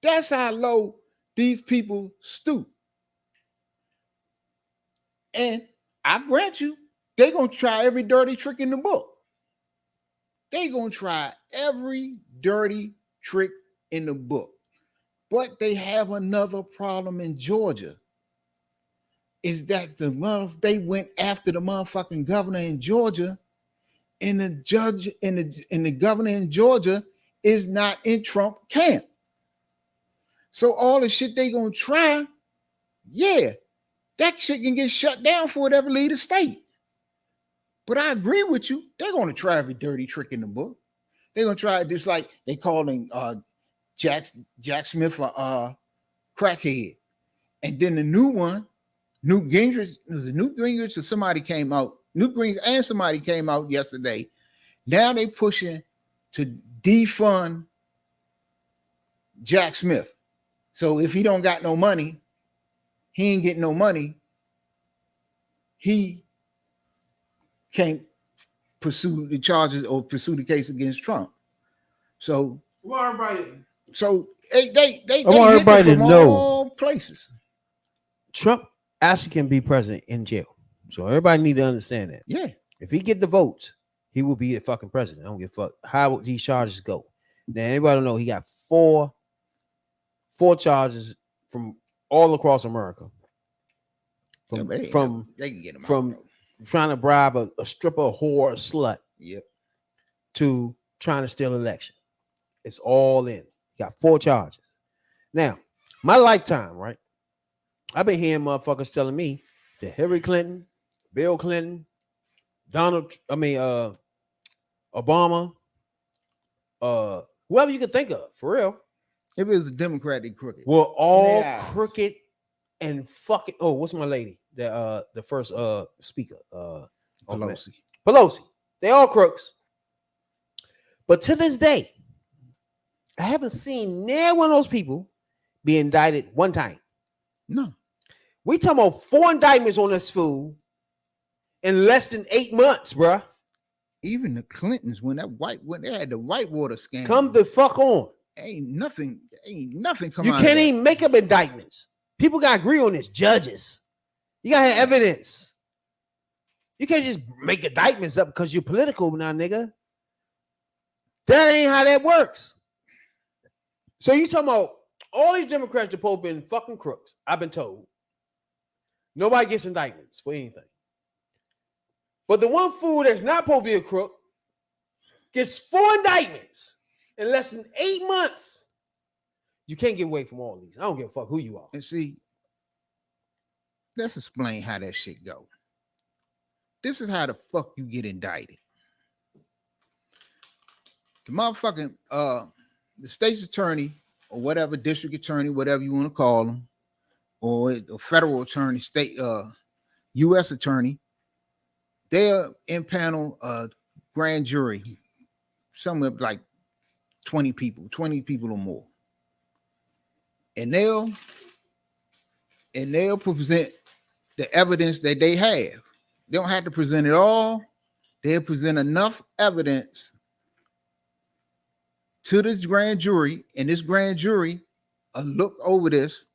That's how low these people stoop. And I grant you, they're going to try every dirty trick in the book. They're going to try every dirty trick in the book. But they have another problem in Georgia. Is that they went after the motherfucking governor in Georgia, and the judge and the governor in Georgia is not in Trump camp. So all the shit they gonna try, yeah, that shit can get shut down for whatever lead the state. But I agree with you. They're gonna try every dirty trick in the book. They're gonna try it just like they calling Jack Smith a crackhead, and then the new one, Newt Gingrich, was it Newt Gingrich or somebody came out? Newt Gingrich and somebody came out yesterday. Now they pushing to defund Jack Smith. So if he don't got no money, he ain't getting no money. He can't pursue the charges or pursue the case against Trump. So Well, everybody. So they I want hit everybody it to from know. all places. Trump actually can be president in jail. So everybody need to understand that. Yeah. If he get the votes, he will be the fucking president. I don't give a fuck how these charges go. Now everybody don't know he got four charges from all across America. From they can get him from out, trying to bribe a stripper, a whore, a slut. Yep. To trying to steal election. It's all in. He got 4 charges. Now, my lifetime, right? I've been hearing motherfuckers telling me that Hillary Clinton, Bill Clinton, Obama, whoever you can think of, for real. If it was a Democratic crooked. Were all crooked and fucking. Oh, what's my lady? The first speaker, Pelosi. They all crooks. But to this day, I haven't seen near one of those people be indicted one time. No. We talking about 4 indictments on this fool in less than 8 months, bruh. Even the Clintons, when they had the Whitewater scandal. Come the fuck on. Ain't nothing come You out can't of even make up indictments. People gotta agree on this. Judges. You gotta have evidence. You can't just make indictments up because you're political now, nigga. That ain't how that works. So you talking about all these Democrats are supposed to be fucking crooks. I've been told. Nobody gets indictments for anything. But the one fool that's not supposed to be a crook gets 4 indictments in less than 8 months. You can't get away from all these. I don't give a fuck who you are. And see, let's explain how that shit go. This is how the fuck you get indicted. The motherfucking the state's attorney or whatever, district attorney, whatever you want to call them, or the federal attorney, state U.S. attorney, they'll impanel a grand jury, somewhere like 20 people or more. And they'll present the evidence that they have. They don't have to present it all. They'll present enough evidence to this grand jury, and this grand jury will look over this,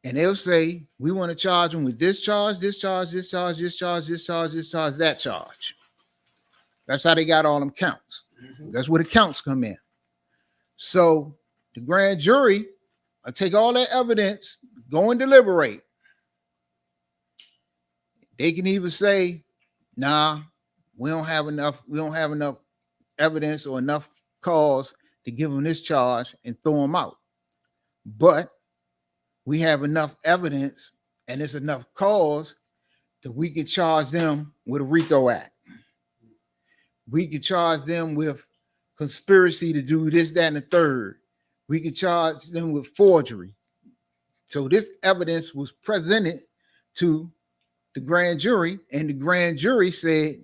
and they'll say, we want to charge them with this charge, that charge. That's how they got all them counts. That's where the counts come in. So the grand jury will take all that evidence, go and deliberate. They can either say, nah, we don't have enough evidence or enough cause to give them this charge and throw them out. But we have enough evidence and it's enough cause that we can charge them with a RICO Act. We can charge them with conspiracy to do this, that, and the third. We can charge them with forgery. So this evidence was presented to the grand jury, and the grand jury said,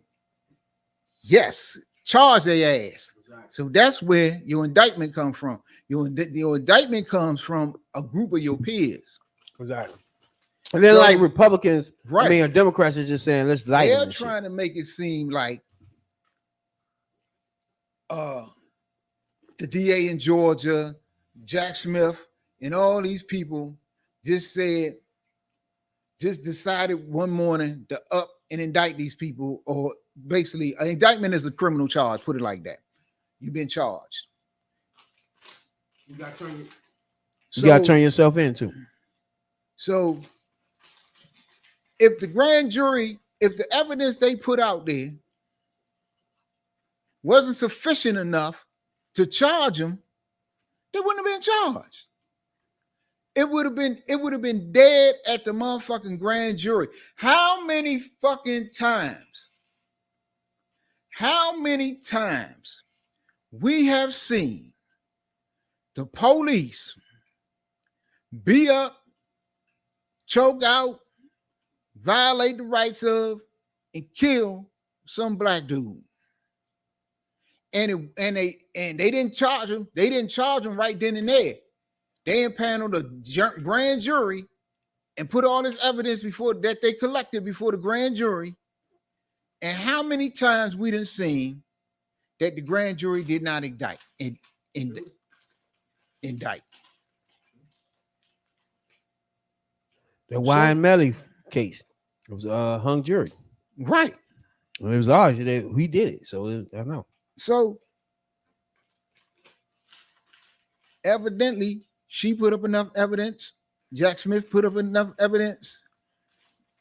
yes, charge their ass. Exactly. So that's where your indictment comes from. Your indictment comes from a group of your peers. Exactly. And then, like Republicans, right? I mean, or Democrats are just saying, let's lighten. They're trying to make it seem like the DA in Georgia, Jack Smith, and all these people just decided one morning to up and indict these people, or basically an indictment is a criminal charge, put it like that. You've been charged. You got to turn yourself in too. So if the grand jury, if the evidence they put out there wasn't sufficient enough to charge them, they wouldn't have been charged. It would have been dead at the motherfucking grand jury. How many times we have seen the police beat up, choke out, violate the rights of, and kill some black dude. And they didn't charge him. They didn't charge him right then and there. They impaneled a grand jury and put all this evidence that they collected before the grand jury. And how many times we done seen that the grand jury did not indict. The Wine Melly case. It was hung jury. Right. Well, it was ours. We did it. So I know. So evidently, she put up enough evidence. Jack Smith put up enough evidence.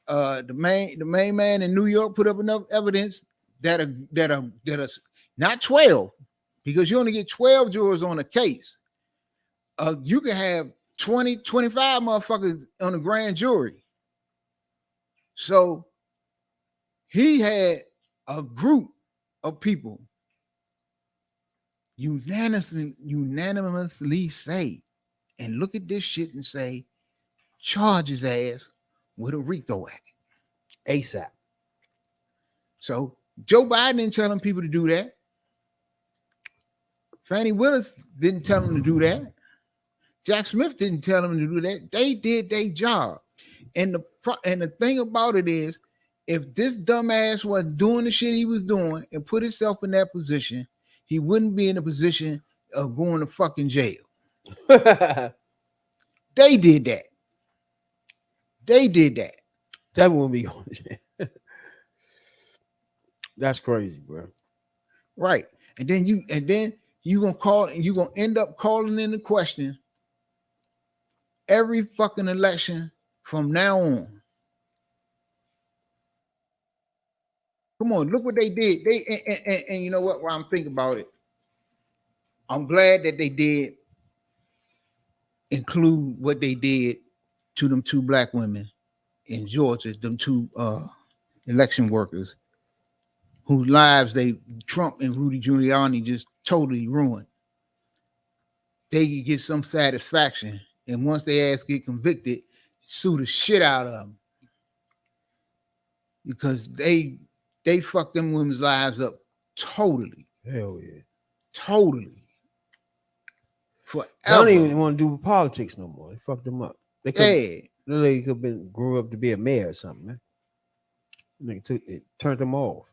The main man in New York put up enough evidence that are not 12, because you only get 12 jurors on a case. You can have 20, 25 motherfuckers on a grand jury. So he had a group of people unanimously say, and look at this shit and say, charge his ass with a RICO Act. ASAP. So Joe Biden didn't tell them people to do that. Fannie Willis didn't tell them to do that. Jack Smith didn't tell them to do that. They did their job. And the thing about it is, if this dumbass was doing the shit he was doing and put himself in that position, he wouldn't be in a position of going to fucking jail. They did that. That wouldn't be going to jail. That's crazy, bro. Right. And then you gonna end up calling into question every fucking election from now on. Come on, look what they did. And you know what? While I'm thinking about it, I'm glad that they did include what they did to them two black women in Georgia, them two election workers whose lives Trump and Rudy Giuliani just totally ruined. They could get some satisfaction, and once they ass get convicted, sue the shit out of them, because they fucked them women's lives up totally. Hell yeah. Totally. Forever. I don't even want to do politics no more. They fucked them up. They could have grew up to be a mayor or something, man. It turned them off.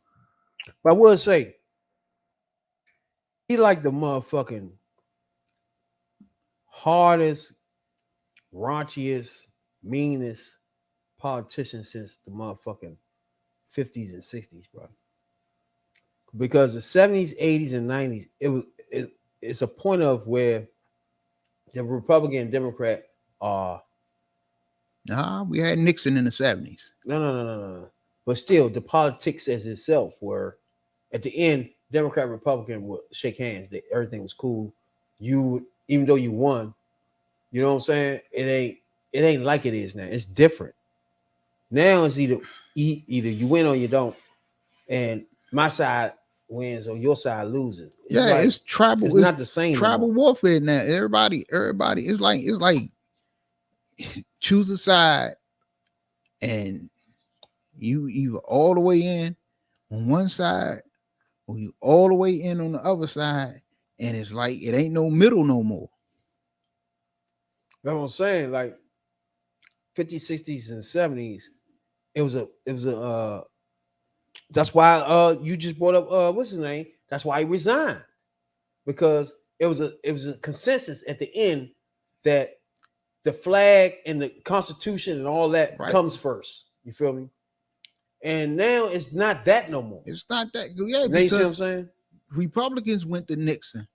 But I will say, he like the motherfucking hardest, raunchiest, meanest politician since the motherfucking 50s and 60s, bro. Because the 70s, 80s, and 90s, it's a point of where the Republican and Democrat are. Nah, we had Nixon in the 70s. No. But still, the politics as itself were, at the end, Democrat, Republican would shake hands. Everything was cool. Even though you won, you know what I'm saying? It ain't like it is now. It's different. Now it's either you win or you don't, and my side wins or your side loses. It's tribal. It's not the same. Tribal warfare now. Everybody. It's like choose a side, and you either all the way in on one side or you all the way in on the other side, and it's like it ain't no middle no more. That's what I'm saying. Like 50s, 60s, and 70s, it was a that's why you just brought up what's his name? That's why he resigned, because it was a consensus at the end that the flag and the Constitution and all that comes first. You feel me? And now it's not that no more. It's not that. Yeah, you see what I'm saying? Republicans went to Nixon.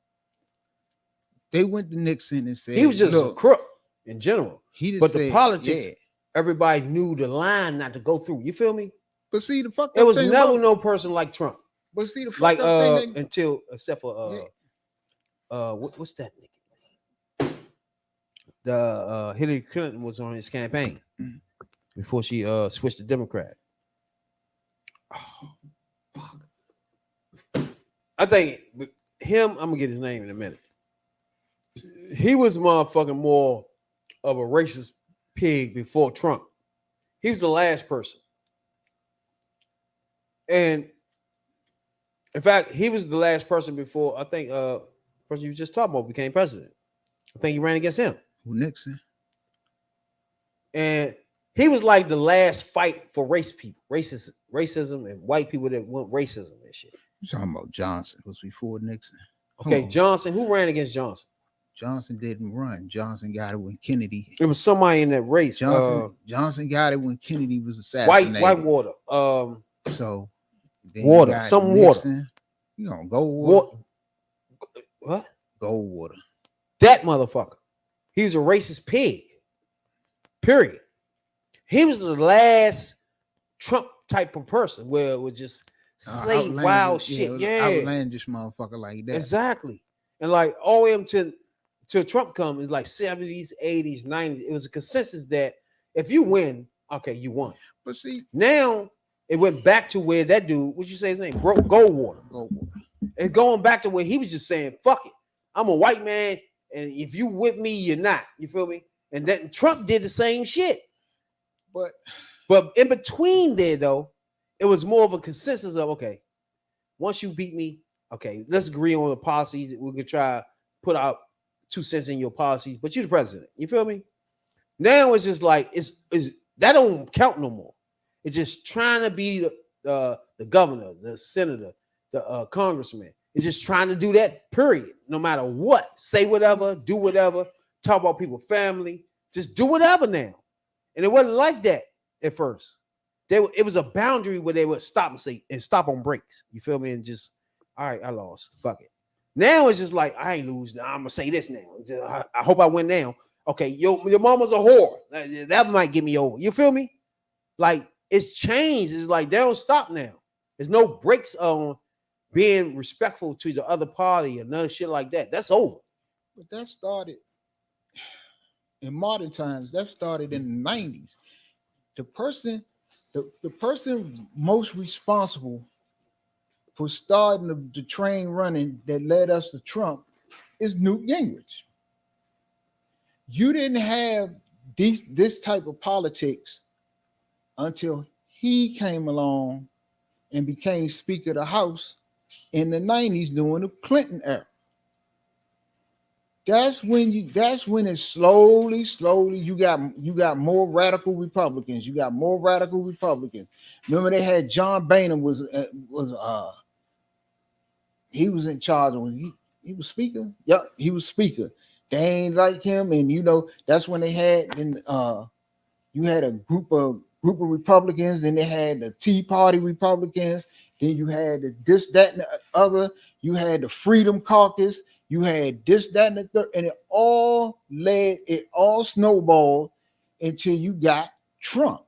They went to Nixon and said he was just a crook in general. But the politics, everybody knew the line not to go through. You feel me? But see, the fuck it was never no person like Trump. But see, the like until except for what's that nigga? The Hillary Clinton was on his campaign before she switched to Democrat. Oh, fuck. I think him, I'm gonna get his name in a minute. He was motherfucking more of a racist pig before Trump. He was the last person. And in fact, he was the last person before I think person you just talked about became president. I think he ran against him. Nixon. And he was like the last fight for racism and white people that want racism and shit. You talking about Johnson? Was before Nixon? Okay, Johnson. Who ran against Johnson? Johnson didn't run. Johnson got it when Kennedy. It was somebody in that race. Johnson got it when Kennedy was assassinated. Whitewater. So then water. You got some Nixon. water. You know, Goldwater. What? Goldwater. That motherfucker. He was a racist pig. Period. He was the last Trump type of person where it would just say wild shit. Yeah. Outlandish motherfucker like that. Exactly. And like all the way up till Trump comes, it's like 70s, 80s, 90s. It was a consensus that if you win, okay, you won. But see, now it went back to where that dude, what'd you say his name? Goldwater. And going back to where he was just saying, fuck it. I'm a white man, and if you with me, you're not. You feel me? And then Trump did the same shit. But in between there, though, it was more of a consensus of, okay, once you beat me, okay, let's agree on the policies. We can try to put out 2 cents in your policies, but you're the president. You feel me? Now it's just like it's that don't count no more. It's just trying to be the governor, the senator, the congressman. It's just trying to do that, period. No matter what. Say whatever, do whatever, talk about people's family. Just do whatever now. And it wasn't like that at first. It was a boundary where they would stop and say, and stop on breaks. You feel me? And just, all right, I lost. Fuck it. Now it's just like, I ain't lose. I'm going to say this now. I hope I win now. Okay, your mama's a whore. That might get me over. You feel me? Like, it's changed. It's like, they don't stop now. There's no breaks on being respectful to the other party or none of shit like that. That's over. But that started in modern times. That started in the 90s. The person most responsible for starting the train running that led us to Trump is Newt Gingrich. You didn't have this type of politics until he came along and became Speaker of the House in the 90s during the Clinton era. That's when it slowly you got more radical Republicans. You got more radical Republicans. Remember they had John Boehner was he was in charge when he was Speaker. Yep, he was Speaker. They ain't like him, and you know that's when they had you had a group of Republicans, then they had the Tea Party Republicans, then you had the this, that, and the other, you had the Freedom Caucus, you had this, that, and the third, and it all snowballed until you got Trump.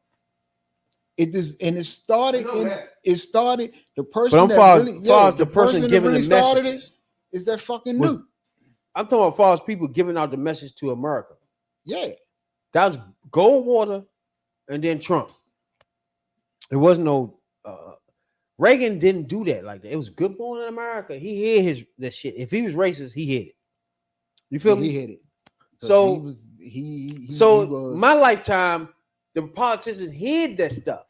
It started the person the person giving the messages is that fucking Newt. I'm talking about far as people giving out the message to America. Yeah. That was Goldwater and then Trump. There was no Reagan didn't do that like that. It was Good Morning America. He hid that shit. If he was racist, he hid it. You feel me? He hid it. So my lifetime, the politicians hid that stuff.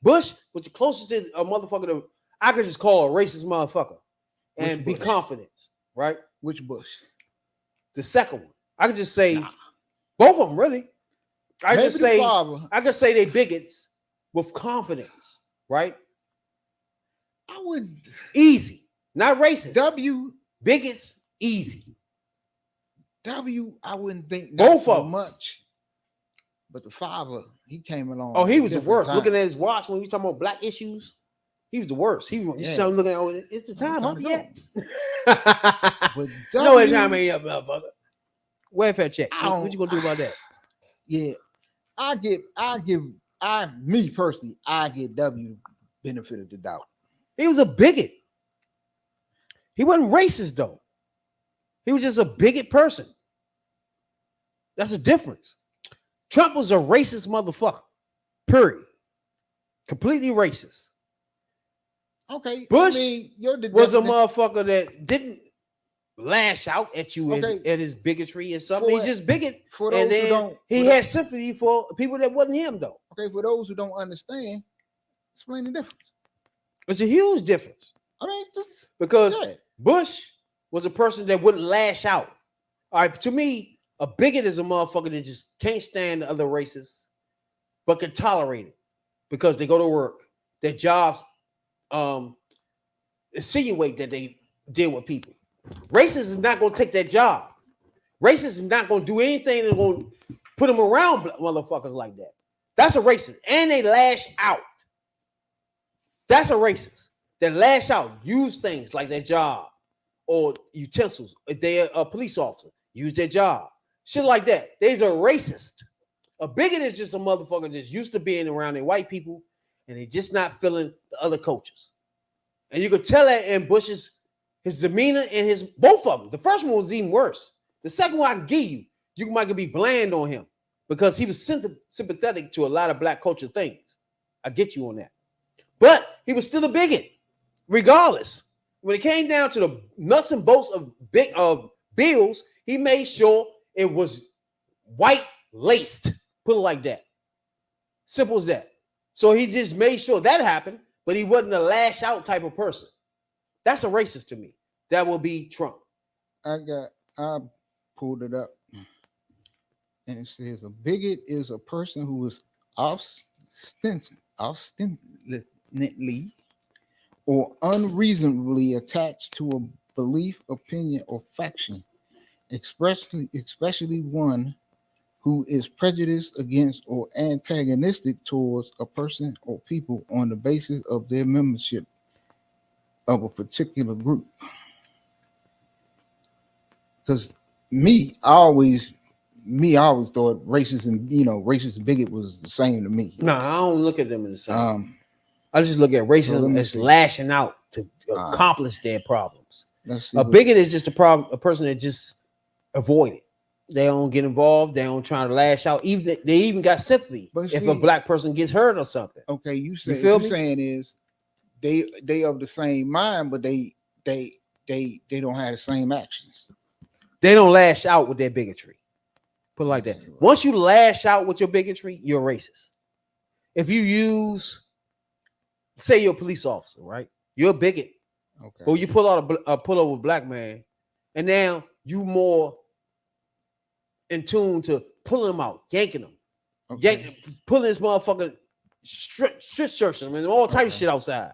Bush was the closest to a motherfucker I could just call a racist motherfucker and be confident, right? Which Bush? The second one. I could just say both of them, really. I could say they bigots with confidence, right? I would easy, not racist. Bigots, easy. I wouldn't think both so of them much. But the father, he came along. Oh, he was the worst. Looking at his watch when we talking about black issues, he was the worst. He was looking at, it's the time up yet. No, it's time ain't up, motherfucker. Welfare check. What you gonna do about that? Yeah, I give me personally, I get W benefit of the doubt. He was a bigot. He wasn't racist though. He was just a bigot person. That's the difference. Trump was a racist motherfucker. Period. Completely racist. Okay. Bush was a motherfucker that didn't lash out at you at his bigotry or something. He just bigot. For those who don't, he had sympathy for people that wasn't him though. Okay, for those who don't understand, explain the difference. It's a huge difference. I mean, just because Bush was a person that wouldn't lash out. All right, to me, a bigot is a motherfucker that just can't stand the other races, but can tolerate it because they go to work, their jobs insinuate that they deal with people. Racists is not going to take that job. Racists is not going to do anything that's going to put them around motherfuckers like that. That's a racist. And they lash out. That's a racist. They lash out, use things like their job or utensils. If they're a police officer, use their job. Shit like that. They's a racist. A bigot is just a motherfucker just used to being around their white people and they just not feeling the other cultures. And you could tell that in Bush's his demeanor and his both of them. The first one was even worse. The second one I can give you, you might be bland on him because he was sympathetic to a lot of black culture things. I get you on that. But he was still a bigot, regardless. When it came down to the nuts and bolts of bills, he made sure it was white laced. Put it like that. Simple as that. So he just made sure that happened, but he wasn't a lash out type of person. That's a racist to me. That will be Trump. I pulled it up, and it says a bigot is a person who is obstinately or unreasonably attached to a belief, opinion, or faction, especially one who is prejudiced against or antagonistic towards a person or people on the basis of their membership of a particular group. Because I always thought racist and bigot was the same to me. No, I don't look at them in the same. I just look at racism as lashing out to accomplish their problems. A bigot is just a person that just avoid it. They don't get involved. They don't try to lash out. They even got sympathy if a black person gets hurt or something. Okay, you saying is they of the same mind, but they don't have the same actions. They don't lash out with their bigotry. Put it like that. Once you lash out with your bigotry, you're racist. If you say you're a police officer, right? You're a bigot. Okay. Or you pull over a black man, and now you more in tune to pulling him out, yanking him, pulling this motherfucker, strip searching him, and all type of shit outside.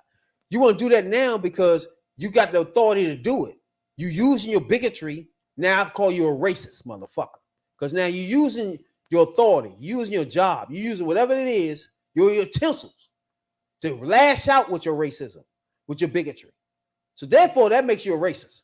You want to do that now because you got the authority to do it. You using your bigotry. Now I call you a racist motherfucker. Because now you're using your authority, using your job, you're using whatever it is, your utensils to lash out with your racism, with your bigotry. So therefore, that makes you a racist.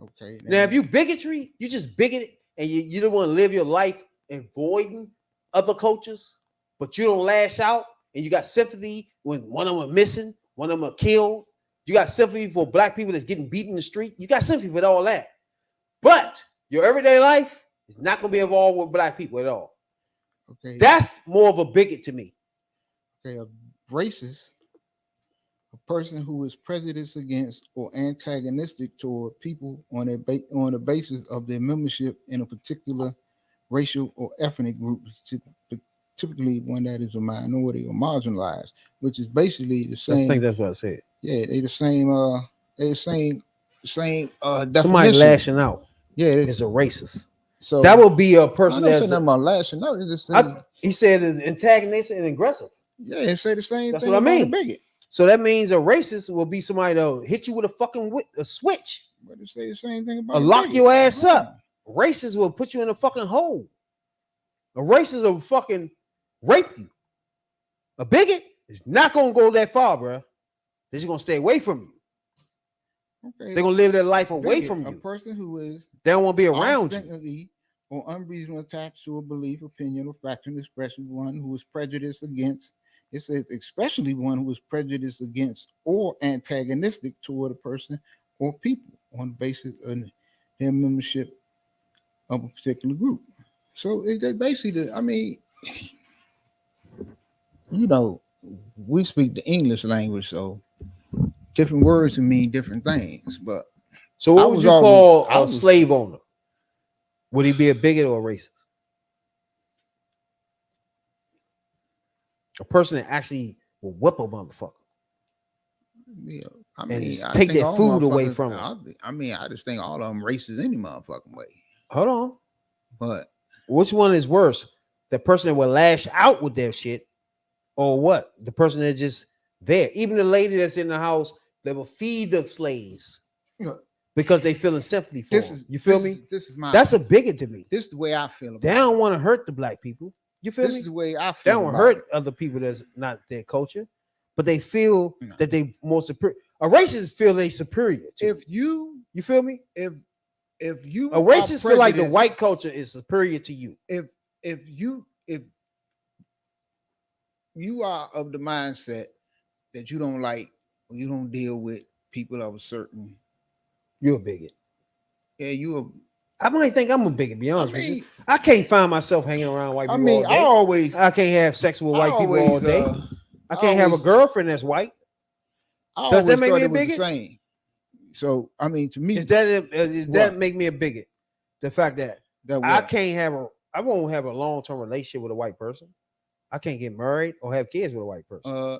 Okay. Now, if you bigotry, you just bigoted and you don't want to live your life avoiding other cultures, but you don't lash out and you got sympathy when one of them are missing, one of them are killed. You got sympathy for black people that's getting beaten in the street. You got sympathy for all that. But your everyday life is not going to be involved with black people at all. Okay. That's more of a bigot to me. Okay, a racist, a person who is prejudiced against or antagonistic toward people on the basis of their membership in a particular racial or ethnic group, typically one that is a minority or marginalized, which is basically the same. I think that's what I said. Yeah, they the same. Same definition. Somebody lashing out. Yeah, is a racist. So that would be a person that's nothing about lashing out. He said is antagonistic and aggressive. Yeah, it say the same. That's thing what I mean. Bigot. So that means a racist will be somebody that'll hit you with a fucking a switch. But it say the same thing about lock your ass up. Racist will put you in a fucking hole. A racist will fucking rape you. A bigot is not gonna go that far, bro. They're just gonna stay away from you. Okay. They're gonna live their life away from you. A person who is they don't want to be around you. Or unreasonably attached to a belief, opinion, or faction, especially one who is prejudiced against. It says especially one who is prejudiced against or antagonistic toward a person or people on the basis of their membership of a particular group. So they basically, I mean, we speak the English language, so different words can mean different things. But so what would you call a slave owner? Would he be a bigot or a racist? A person that actually will whip a motherfucker. Yeah, take their food away from him. I just think all of them racist any motherfucking way. Hold on. But which one is worse? The person that will lash out with their shit, or what? The person that's just there. Even the lady that's in the house They will feed the slaves No. because they feeling sympathy for them. You feel me? This is my. That's a bigot to me. This is the way I feel about They don't want to hurt the black people. You feel This me? is the way I They feel. don't about hurt it. other people that's not their culture, but they feel No. that they more superior. A racist feel they superior. To If you feel me? if you A racist feel like the prejudiced- white culture is superior to you. if you are of the mindset that you don't like or you don't deal with people of a certain, You're a bigot. yeah, I might think I'm a bigot. Be honest with mean- you. I can't find myself hanging around white I people mean, all day. I can't have sex with white people all day. I can't have a girlfriend that's white. Does that make me a bigot? Same. So I mean, to me, Is that What? make me a bigot? The fact that that I won't have a long-term relationship with a white person. I can't get married or have kids with a white person.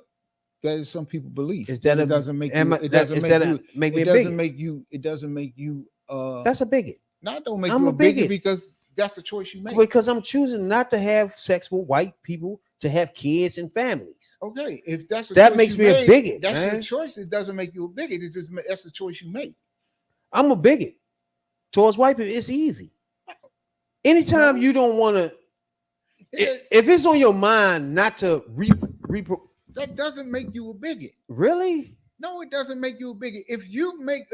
that is some people believe. Is that it a- doesn't make am you, I- it that- doesn't is make that a- you make me it a doesn't bigot? make you it doesn't make you That's a bigot. not don't make I'm you a a bigot bigot. because that's the choice you make. Because I'm choosing not to have sex with white people to have kids and families. Okay, if that's That choice makes you me a made, bigot, That's man. your choice. It doesn't make you a bigot. It's just that's the choice you make. I'm a bigot towards white people. It's easy. Anytime you don't want to, if it's on your mind not to That doesn't make you a bigot. really, No, it doesn't make you a bigot. If you make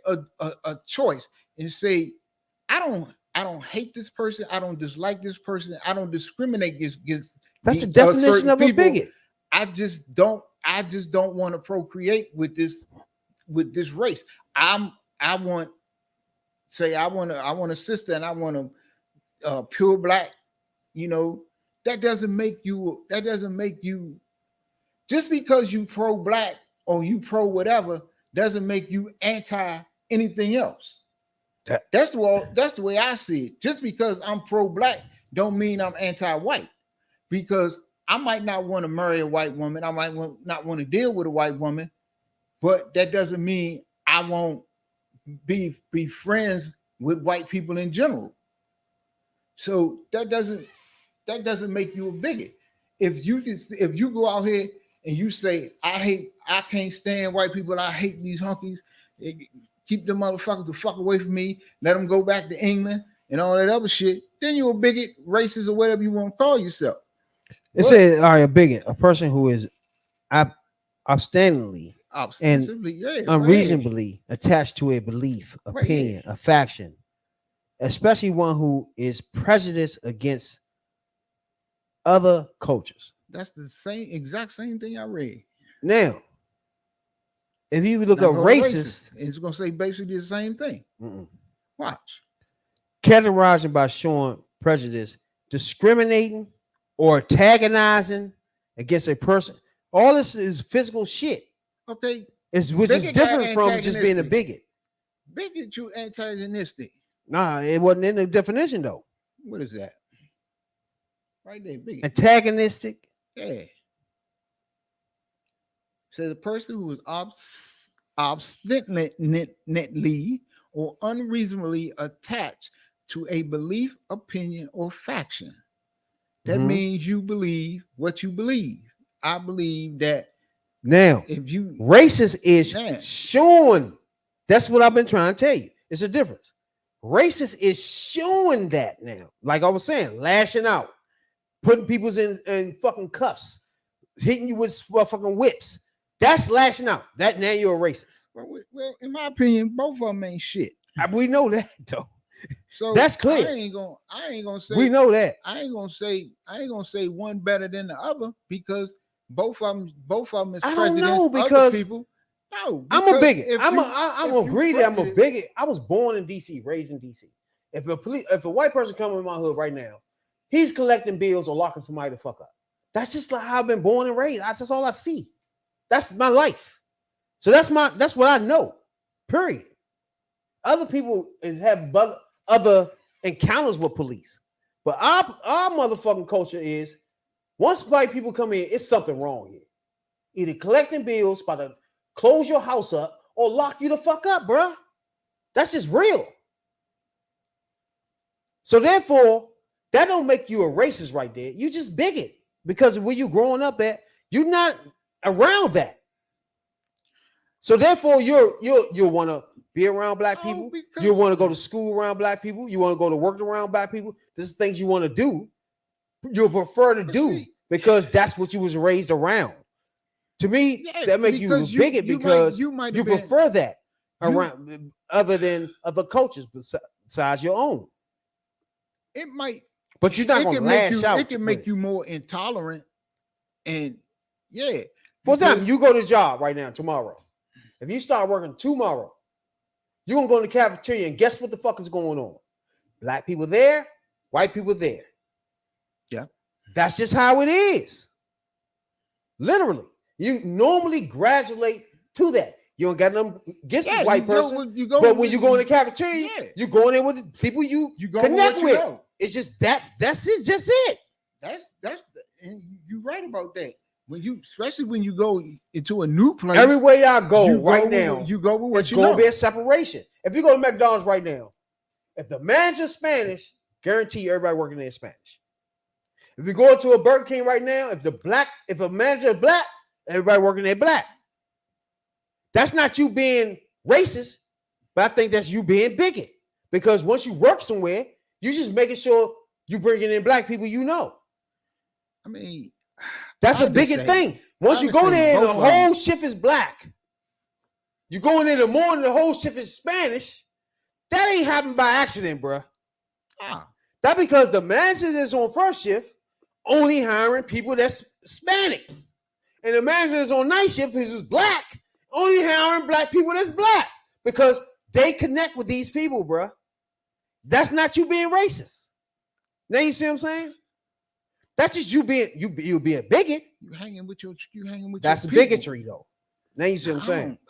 a choice and say, I don't hate this person, I don't dislike this person, I don't discriminate against that's the definition certain of a people, bigot. I just don't want to procreate with this race. I want a sister and I want a pure black, that doesn't make you just because you pro black or you pro whatever doesn't make you anti anything else. That's the way I see it. Just because I'm pro black don't mean I'm anti-white, because I might not want to marry a white woman. I might not want to deal with a white woman, but that doesn't mean I won't be friends with white people in general. So that doesn't make you a bigot. If you go out here and you say, I can't stand white people, I hate these hunkies, keep them motherfuckers the fuck away from me, let them go back to England and all that other shit, then you're a bigot, racist, or whatever you want to call yourself. It says, all right, a bigot, a person who is ostensibly and unreasonably attached to a belief, opinion, a faction, especially one who is prejudiced against other cultures. That's the exact same thing I read. Now, if you look at racist, it's going to say basically the same thing. Watch. Categorizing by showing prejudice, discriminating, or antagonizing against a person. All this is physical shit. Okay. Which is different from just being a bigot. Bigot, you antagonistic. Nah, it wasn't in the definition though. What is that? Right there, bigot. Antagonistic. Yeah. Says a person who is obstinately or unreasonably attached to a belief, opinion, or faction. That means you believe what you believe. I believe that. Now, if you racist is showing, that's what I've been trying to tell you. It's a difference. Racist is showing that now. Like I was saying, lashing out, putting people in fucking cuffs, hitting you with fucking whips. That's lashing out. That now you're a racist. Well, in my opinion, both of them ain't shit. We know that though. So that's clear. I ain't gonna say we know that. I ain't gonna say one better than the other, because both of them is I presidents. don't know, because other people. No, I'm a bigot. I'm agree that I'm a prejudice- bigot. I was born in DC, raised in DC. If a white person coming in my hood right now, he's collecting bills or locking somebody the fuck up. That's just like how I've been born and raised. That's all I see. That's my life. So that's what I know. Period. Other people have other encounters with police, but our motherfucking culture is once white people come in, it's something wrong here. Either collecting bills, about to close your house up, or lock you the fuck up, bro. That's just real. So therefore, that don't make you a racist right there. You just bigot, because where you growing up at, you're not around that. So therefore, you'll want to be around black Oh, people. because- You want to go to school around black people. You want to go to work around black people. This is things you want to do. You'll prefer to But do see- because that's what you was raised around. To me, Yeah, that make you because bigot you because might you have been- prefer that around other than other cultures besides your own. It might. But you're not It going to can make lash you. out. It can make you more intolerant, and yeah. For example, because- you go to a job right now tomorrow. If you start working tomorrow, you're gonna go in the cafeteria and guess what the fuck is going on? Black people there, white people there. Yeah. That's just how it is. Literally. You normally graduate to that. You don't got them against Yeah, the white you go person. with- you go but when with- you go in the cafeteria, Yeah. you going in with the people you go connect what with. you know. It's just that's it, just it. And you're right about that. When you, especially when you go into a new place, Everywhere I go you right with- now, you go with what it's you gonna know. be a separation. If you go to McDonald's right now, if the manager's Spanish, guarantee you everybody working there is Spanish. If you go into a Burger King right now, if a manager is black, everybody working there black. That's not you being racist, but I think that's you being bigot. Because once you work somewhere, you just making sure you bringing in black people you know. I mean, That's I a bigot understand. thing. Once you go understand there and the both of them. whole shift is black, you go in there in the morning, the whole shift is Spanish. That ain't happened by accident, bro. That because the manager that's on first shift only hiring people that's Hispanic. And the manager that's on night shift who's black, only hiring black people that's black. Because they connect with these people, bro. That's not you being racist. Now you see what I'm saying? That's just you being you being a bigot. you hanging with your That's your people. bigotry, though. Now you see what I'm I saying? don't-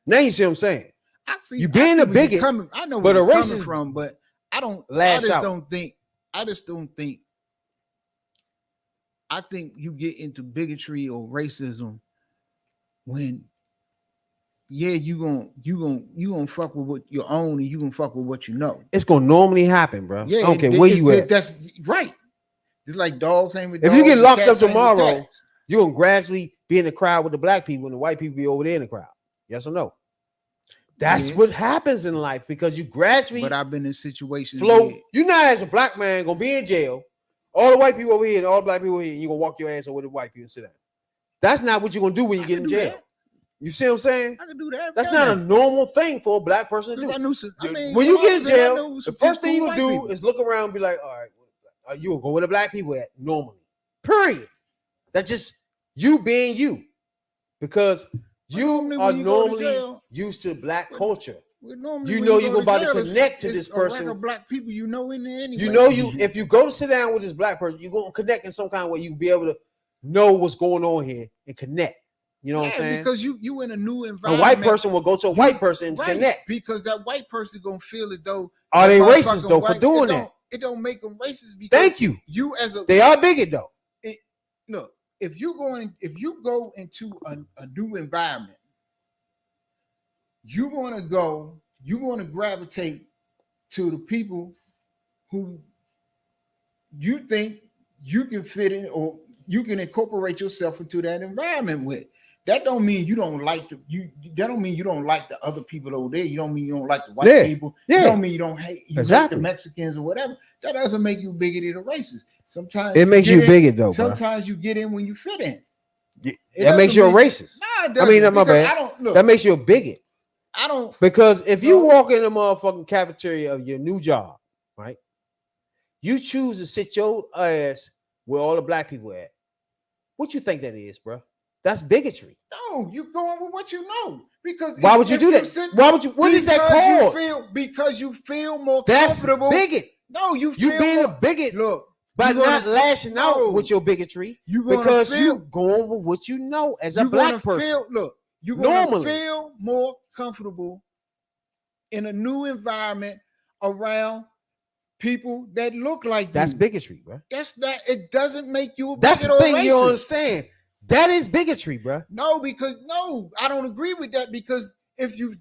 Now you see what I'm saying? I see You being I a see where you're bigot, coming, I know but where a you're coming racist from, but I lash just out. don't think. I think you get into bigotry or racism when, yeah, you gonna fuck with what you own and you gonna fuck with what you know. It's gonna normally happen, bro. Yeah, I don't care where you at. That's right. It's like dogs ain't with If dogs. you get and locked up cats ain't with tomorrow, cats. you're gonna gradually be in the crowd with the black people and the white people be over there in the crowd. Yes or no? That's Yeah. what happens in life because you gradually But I've been in situations flow. where- You're not as a black man gonna be in jail. All the white people over here and all the black people over here, you're gonna walk your ass over to the white people and sit down. That's not what you're gonna do when you I get can in do jail. that. You see what I'm saying? I can do that. That's not a normal thing for a black person to do. I knew some, I mean, When you when I get in was there, I jail, knew the some first thing people you who do white people. is look around and be like, all right, you will go where the black people at normally. Period. That's just you being you. Because you normally are when you go to normally jail- used to black culture. Well, normally You when know go you're about to jail, it's- connect to it's this a rack person. of black people you know in there anyway. You know if you go to sit down with this black person, you're gonna connect in some kind of way. You be able to know what's going on here and connect. You know what I'm saying? Because you in a new A environment. white person will go to a white person and right, connect. because that white person gonna feel it though. Are they that racist motherfucking though for white- doing it that? don't- It don't make them racist because Thank you. You as a They are bigot though. look, if you go into a new environment, you're gonna gravitate to the people who you think you can fit in or you can incorporate yourself into that environment with. That don't mean you don't like that don't mean you don't like the other people over there. You don't mean you don't like the white Yeah. people. Yeah. You don't mean you don't hate Exactly. the Mexicans or whatever. That doesn't make you bigoted or racist. Sometimes It makes you get in- bigot though, bro. Sometimes you get in when you fit in. It That makes you a doesn't mean- racist. Nah, it I mean, doesn't, my because bad. I don't look. That makes you a bigot. I don't. Because if you No. walk in the motherfucking cafeteria of your new job, right? You choose to sit your ass where all the black people at. What you think that is, bro? That's bigotry. No, you going with what you know. Because Why if- would you if do that? sit- Why would you? What is that because called? Because you feel more That's comfortable. bigot. No, you You feel being more, a bigot, look. but you gonna- not lashing no. out with your bigotry You gonna because feel, you going with what you know as a you black gonna person. feel. Look, you gonna Normally. feel more comfortable in a new environment around people that look like That's you. bigotry, bro. That's that. It doesn't make you a That's bigot the or thing you don't racist. understand. That is bigotry, bro. No, because no, I don't agree with that. Because if you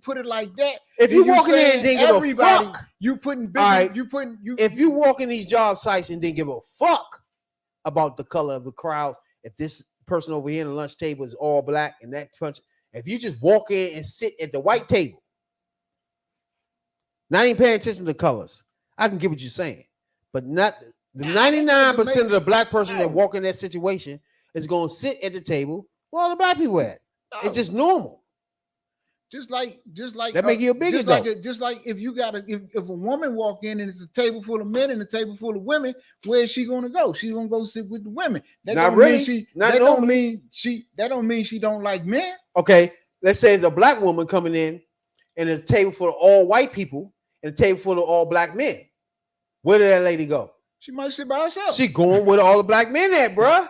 put it like that, If then you walk in there saying and didn't give a everybody, fuck, you putting big, All right. you. if you walk in these job sites and didn't give a fuck about the color of the crowd, if this person over here in the lunch table is all black and that punch, If you just walk in and sit at the white table, not even paying attention to the colors, I can get what you're saying. But not the 99% of the black person that walk in that situation is going to sit at the table where all the black people at. It's just normal. Just like That make you a bigot, just like if you got if a woman walk in and it's a table full of men and a table full of women, where is she gonna go? She's gonna go sit with the women. That Not don't really. mean Not normally. that don't mean she don't like men. Okay, let's say the black woman coming in and there's a table full of all white people and a table full of all black men. Where did that lady go? She might sit by herself. She going with all the black men at, bruh.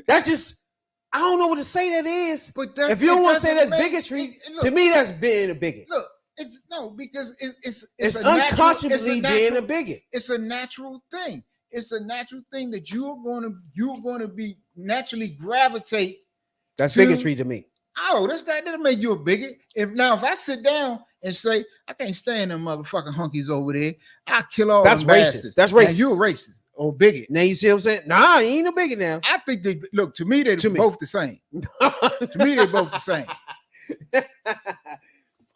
That just, I don't know what to say that is. But if you don't want to say that's bigotry, to me that's being a bigot. Look, it's no, because it's unconsciously being a bigot. It's a natural thing. It's a natural thing that you're going to be naturally gravitate. That's bigotry to me. Oh, that'll make you a bigot. If I sit down and say I can't stand them motherfucking hunkies over there, I kill all. That's them racist. bastards. That's racist. Now, you're a racist or bigot. Now you see what I'm saying? Nah, he ain't a bigot now. I think they look to me. They're both the same. To me, they're both the same.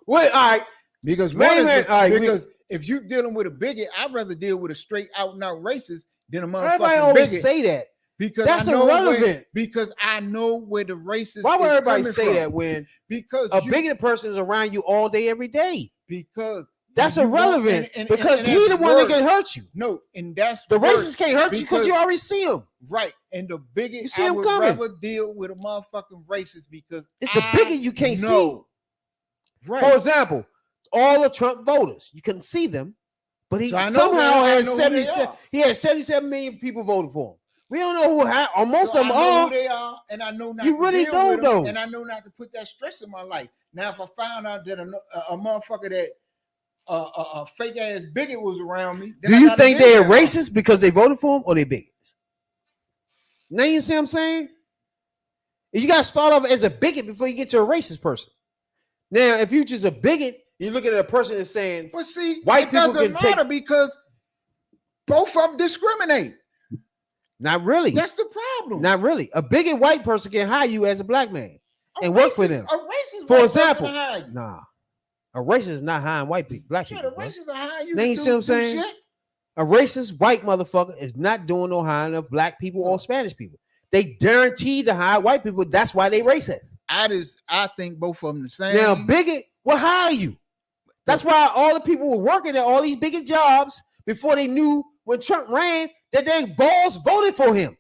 Wait, all right. Because if you're dealing with a bigot, I'd rather deal with a straight out and out racist than a motherfucking everybody always bigot. say that. Because that's I know irrelevant. because I know where the racist. Why would everybody coming say from. that when Because a bigoted person is around you all day, every day? Because that's irrelevant. Because he's the one that can hurt you. No, and that's the racist can't hurt you because you already see him. Right, and the bigot, you see I him would coming. rather deal with a motherfucking racist because it's the bigot you can't see. Right. For example, all the Trump voters, you couldn't see them, but he somehow had 77. He had 77 million people voted for him. We don't know or most of them are. Who they are, and I know not. You really don't know, and I know not to put that stress in my life. Now, if I found out that a motherfucker that a fake ass bigot was around me, do you think they're racist because they voted for him or they bigots? Now you see what I'm saying? You got to start off as a bigot before you get to a racist person. Now, if you're just a bigot, you're looking at a person and saying, but see, white people doesn't matter because both of them discriminate. Not really. That's the problem. Not really. A bigot white person can hire you as a black man and work for them. A racist for example, nah, a racist is not hiring white people, black people. A racist will hire you. Now you see what I'm saying? A racist white motherfucker is not doing no hiring of black people or Spanish people. They guarantee to hire white people. That's why they racist. I think both of them the same. Now, bigot will hire you. That's why all the people were working at all these bigot jobs before they knew when Trump ran that their boss voted for him.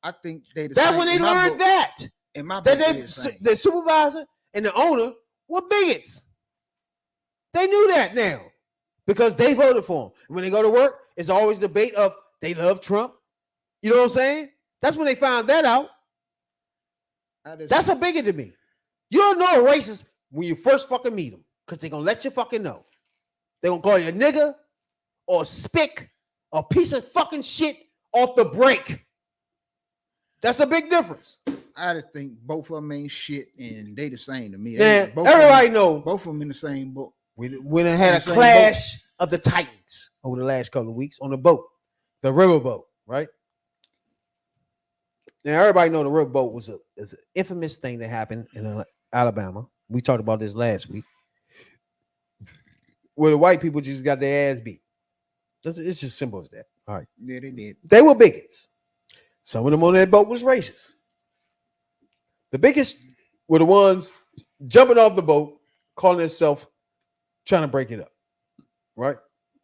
I think they. That's when they learned that. In my that the supervisor and the owner were bigots. They knew that now because they voted for him. When they go to work, it's always debate of they love Trump. You know what I'm saying? That's when they found that out. That's a bigot to me. You don't know a racist when you first fucking meet them because they're going to let you fucking know. They're going to call you a nigga or a spick or a piece of fucking shit off the break. That's a big difference. I just think both of them ain't shit and they the same to me. Yeah, everybody know. Both of them in the same boat. We done had a clash of the Titans over the last couple of weeks on the boat, the riverboat, right? Now everybody know the riverboat was an infamous thing that happened in Alabama. We talked about this last week, where the white people just got their ass beat. It's just simple as that. All right. Yeah, they did. They were bigots. Some of them on that boat was racist. The biggest were the ones jumping off the boat, calling themselves trying to break it up. Right?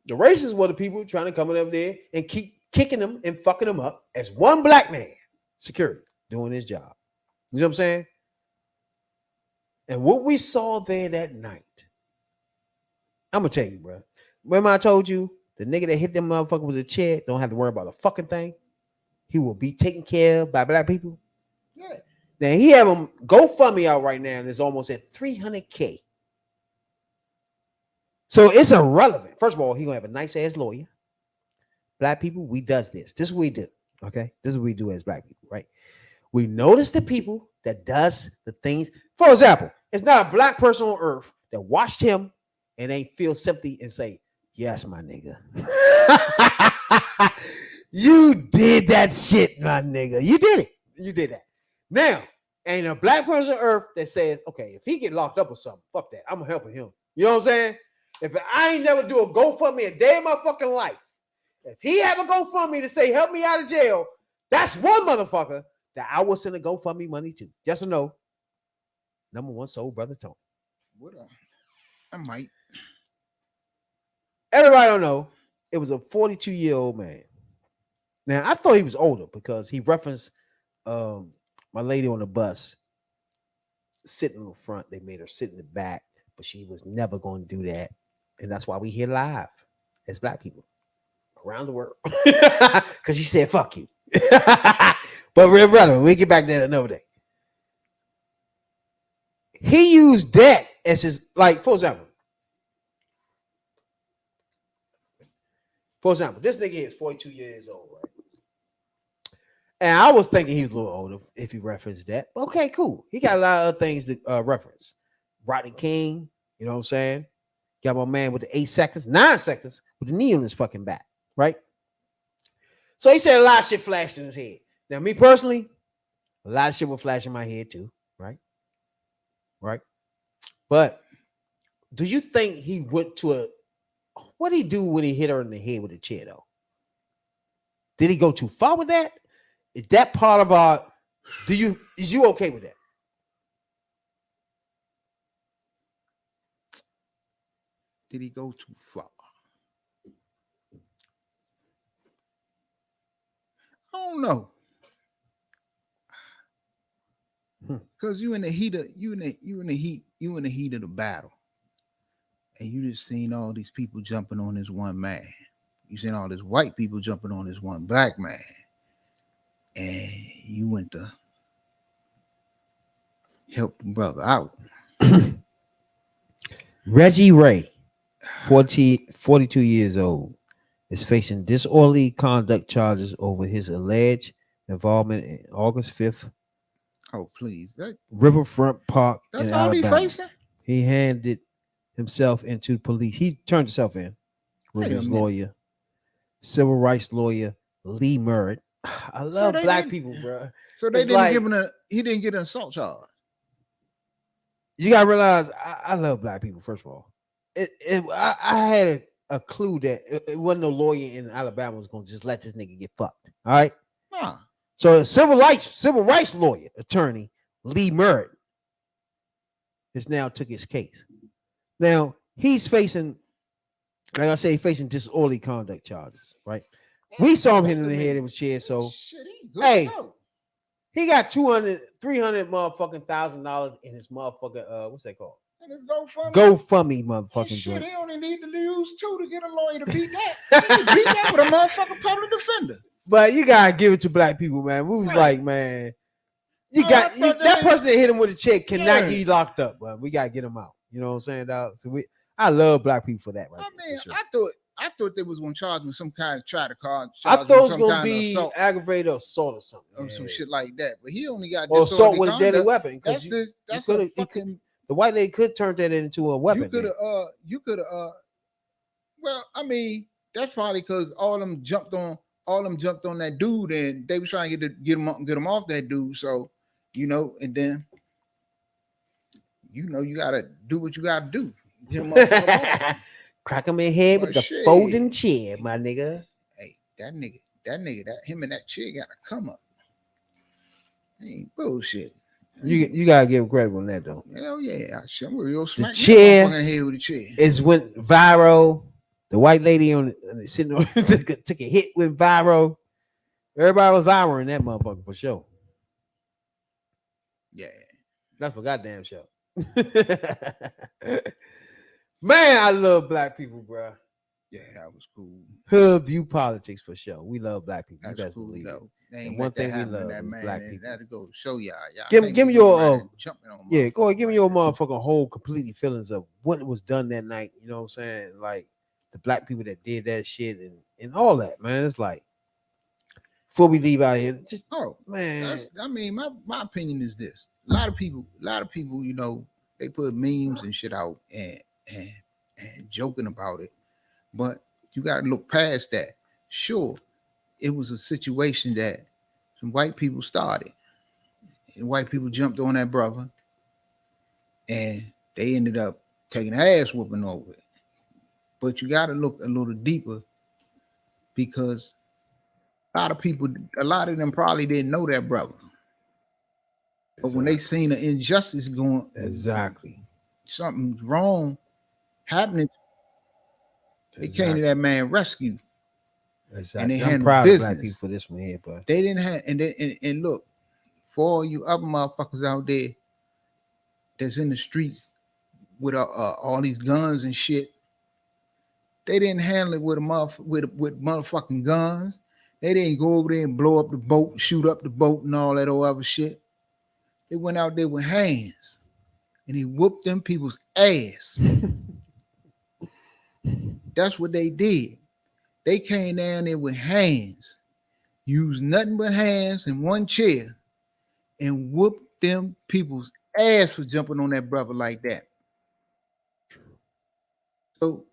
The racists were the people trying to come up there and keep kicking them and fucking them up as one black man, security, doing his job. You know what I'm saying? And what we saw there that night, I'm gonna tell you, bro. Remember I told you the nigga that hit them motherfucker with a chair don't have to worry about a fucking thing. He will be taken care of by black people. Yeah. Now he have him GoFundMe out right now and it's almost at 300K. So it's irrelevant. First of all, he gonna have a nice ass lawyer. Black people, we does this. This is what we do. Okay, this is what we do as black people, right? We notice the people that does the things. For example, it's not a black person on earth that watched him and ain't feel sympathy and say, "Yes, my nigga, you did that shit, my nigga. You did it. You did that." Now, Ain't a black person on earth that says, okay, if he get locked up or something, fuck that. I'm helping him. You know what I'm saying? If I ain't never do a GoFundMe a day in my fucking life, if he have a GoFundMe to say help me out of jail, that's one motherfucker that I will send a GoFundMe money to. Yes or no? Number one soul brother Tony. What I might. Everybody don't know it was a 42-year-old man. Now I thought he was older because he referenced my lady on the bus sitting in the front. They made her sit in the back, but she was never going to do that. And that's why we here live as black people around the world. Because she said, fuck you. But brother, we get back there another day. He used that as his, like, for example, this nigga is 42 years old, right? And I was thinking he was a little older if he referenced that. Okay, cool. He got a lot of other things to reference. Rodney King, you know what I'm saying? Got my man with the 9 seconds with the knee on his fucking back, right? So he said a lot of shit flashed in his head. Now, me personally, a lot of shit will flash in my head too, right? Right? But do you think he went to what did he do when he hit her in the head with a chair, though? Did he go too far with that? Is that part of our, is you okay with that? Did he go too far? I don't know. Because you in the heat of the battle. And you just seen all these people jumping on this one man. You seen all these white people jumping on this one black man. And you went to help the brother out. Reggie Ray, 42 years old, is facing disorderly conduct charges over his alleged involvement in August 5th. Oh, please. Riverfront Park. That's all he facing? He handed himself into police. He turned himself in with his lawyer, civil rights lawyer Lee Merritt. I love black people, bro. So they didn't give him he didn't get an assault charge. You gotta realize I love black people. First of all, I had a clue that it wasn't no lawyer in Alabama was gonna just let this nigga get fucked. All right. Nah. So civil rights lawyer attorney Lee Merritt has now took his case. Now he's facing, like I say, facing disorderly conduct charges. Right. We saw him hitting the head with a chair. So hey, he got $300 motherfucking $1,000 in his motherfucking what's that called? GoFundMe motherfucking shit. He only need to use 2 to get a lawyer to beat that. He beat that with a motherfucking public defender. But you gotta give it to black people, man. We was like, man, that person that hit him with a check cannot get locked up, but we gotta get him out. You know what I'm saying, dog? So I love black people for that, right? I mean, sure. I thought they was gonna charge me some kind of try to card. I thought it was gonna be aggravated assault or something, or some shit like that. But he only got assault with a deadly weapon. That's the white lady could turn that into a weapon. You could have. Well, I mean, that's probably because all of them jumped on that dude, and they was trying to get him off that dude. So, and then, you gotta do what you gotta do. Crack him in the head with the folding chair, my nigga. Hey, that him and that chair gotta come up. Ain't bullshit. You gotta give credit on that though. Hell yeah, the chair head with the chair is went viral. The white lady sitting on took a hit with viral. Everybody was viral in that motherfucker for sure. Yeah, that's for goddamn show. Man, I love black people, bro. Yeah, that was cool. Hoodviewpolitics for sure. We love black people. That's cool though. And one thing we love is black people. That'll go show y'all. Give me your go ahead. Give me your motherfucking whole completely feelings of what was done that night. You know what I'm saying? Like the black people that did that shit and all that, man. It's like before we leave out here, just man. I mean, my opinion is this: a lot of people, they put memes and shit out and joking about it, but you got to look past that. Sure, it was a situation that some white people started, And white people jumped on that brother, and they ended up taking ass whooping over it. But you got to look a little deeper, because a lot of them probably didn't know that brother. But when they seen the injustice going, something's wrong happening, they came to that man rescue. Exactly. And they I'm handled proud business. of black people for this one here, but They didn't have, and look, for all you other motherfuckers out there that's in the streets with all these guns and shit, they didn't handle it with with motherfucking guns. They didn't go over there and blow up the boat, shoot up the boat, and all that old other shit. They went out there with hands, and he whooped them people's ass. That's what they did. They came down there with hands, used nothing but hands and one chair, and whooped them people's ass for jumping on that brother like that. So,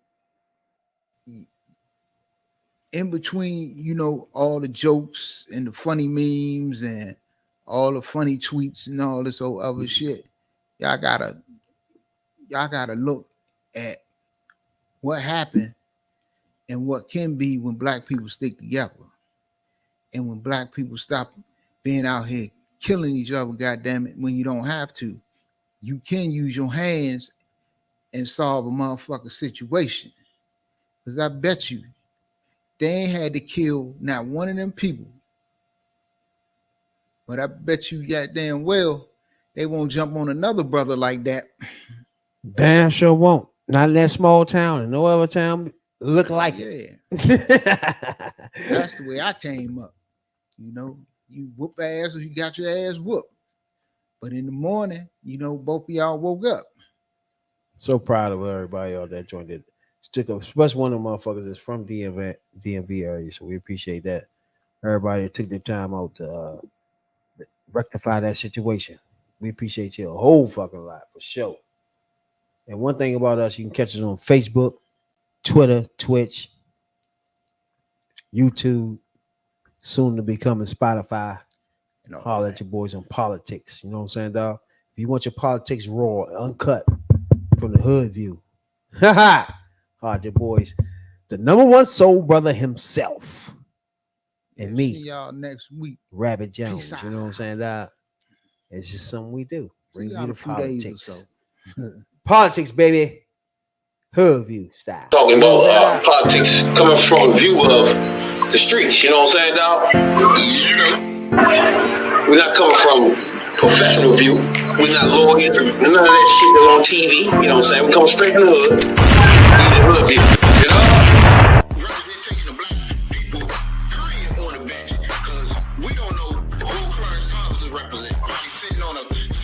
in between, you know, all the jokes and the funny memes and all the funny tweets and all this old other shit, y'all gotta look at what happened and what can be when black people stick together, and when black people stop being out here killing each other. Goddamn it, when you don't have to, you can use your hands and solve a motherfucking situation. Because I bet you they ain't had to kill not one of them people, but I bet you goddamn well they won't jump on another brother like that. damn sure won't. Not in that small town and no other town look like it. That's the way I came up. You know, you whoop ass or you got your ass whooped. But in the morning, you know, both of y'all woke up. So proud of everybody out there joined it. Stick up, especially one of the motherfuckers that's from DMV area. So we appreciate that. Everybody that took their time out to rectify that situation. We appreciate you a whole fucking lot for sure. And one thing about us, you can catch us on Facebook, Twitter, Twitch, YouTube, soon to be coming Spotify. And holler at your boys on politics. You know what I'm saying, dog? If you want your politics raw, uncut from the hood view, holler at your boys. The number one soul brother himself. And me. See y'all next week. Rabbit Jones. You know what I'm saying, dog? It's just something we do. Bring you to politics. Politics, baby. Hood view style. Talking about politics coming from a view of the streets, you know what I'm saying, dog? We're not coming from professional view. We're not lawyers. None of that shit that's on TV. You know what I'm saying? We're coming straight from the hood. We the hood view.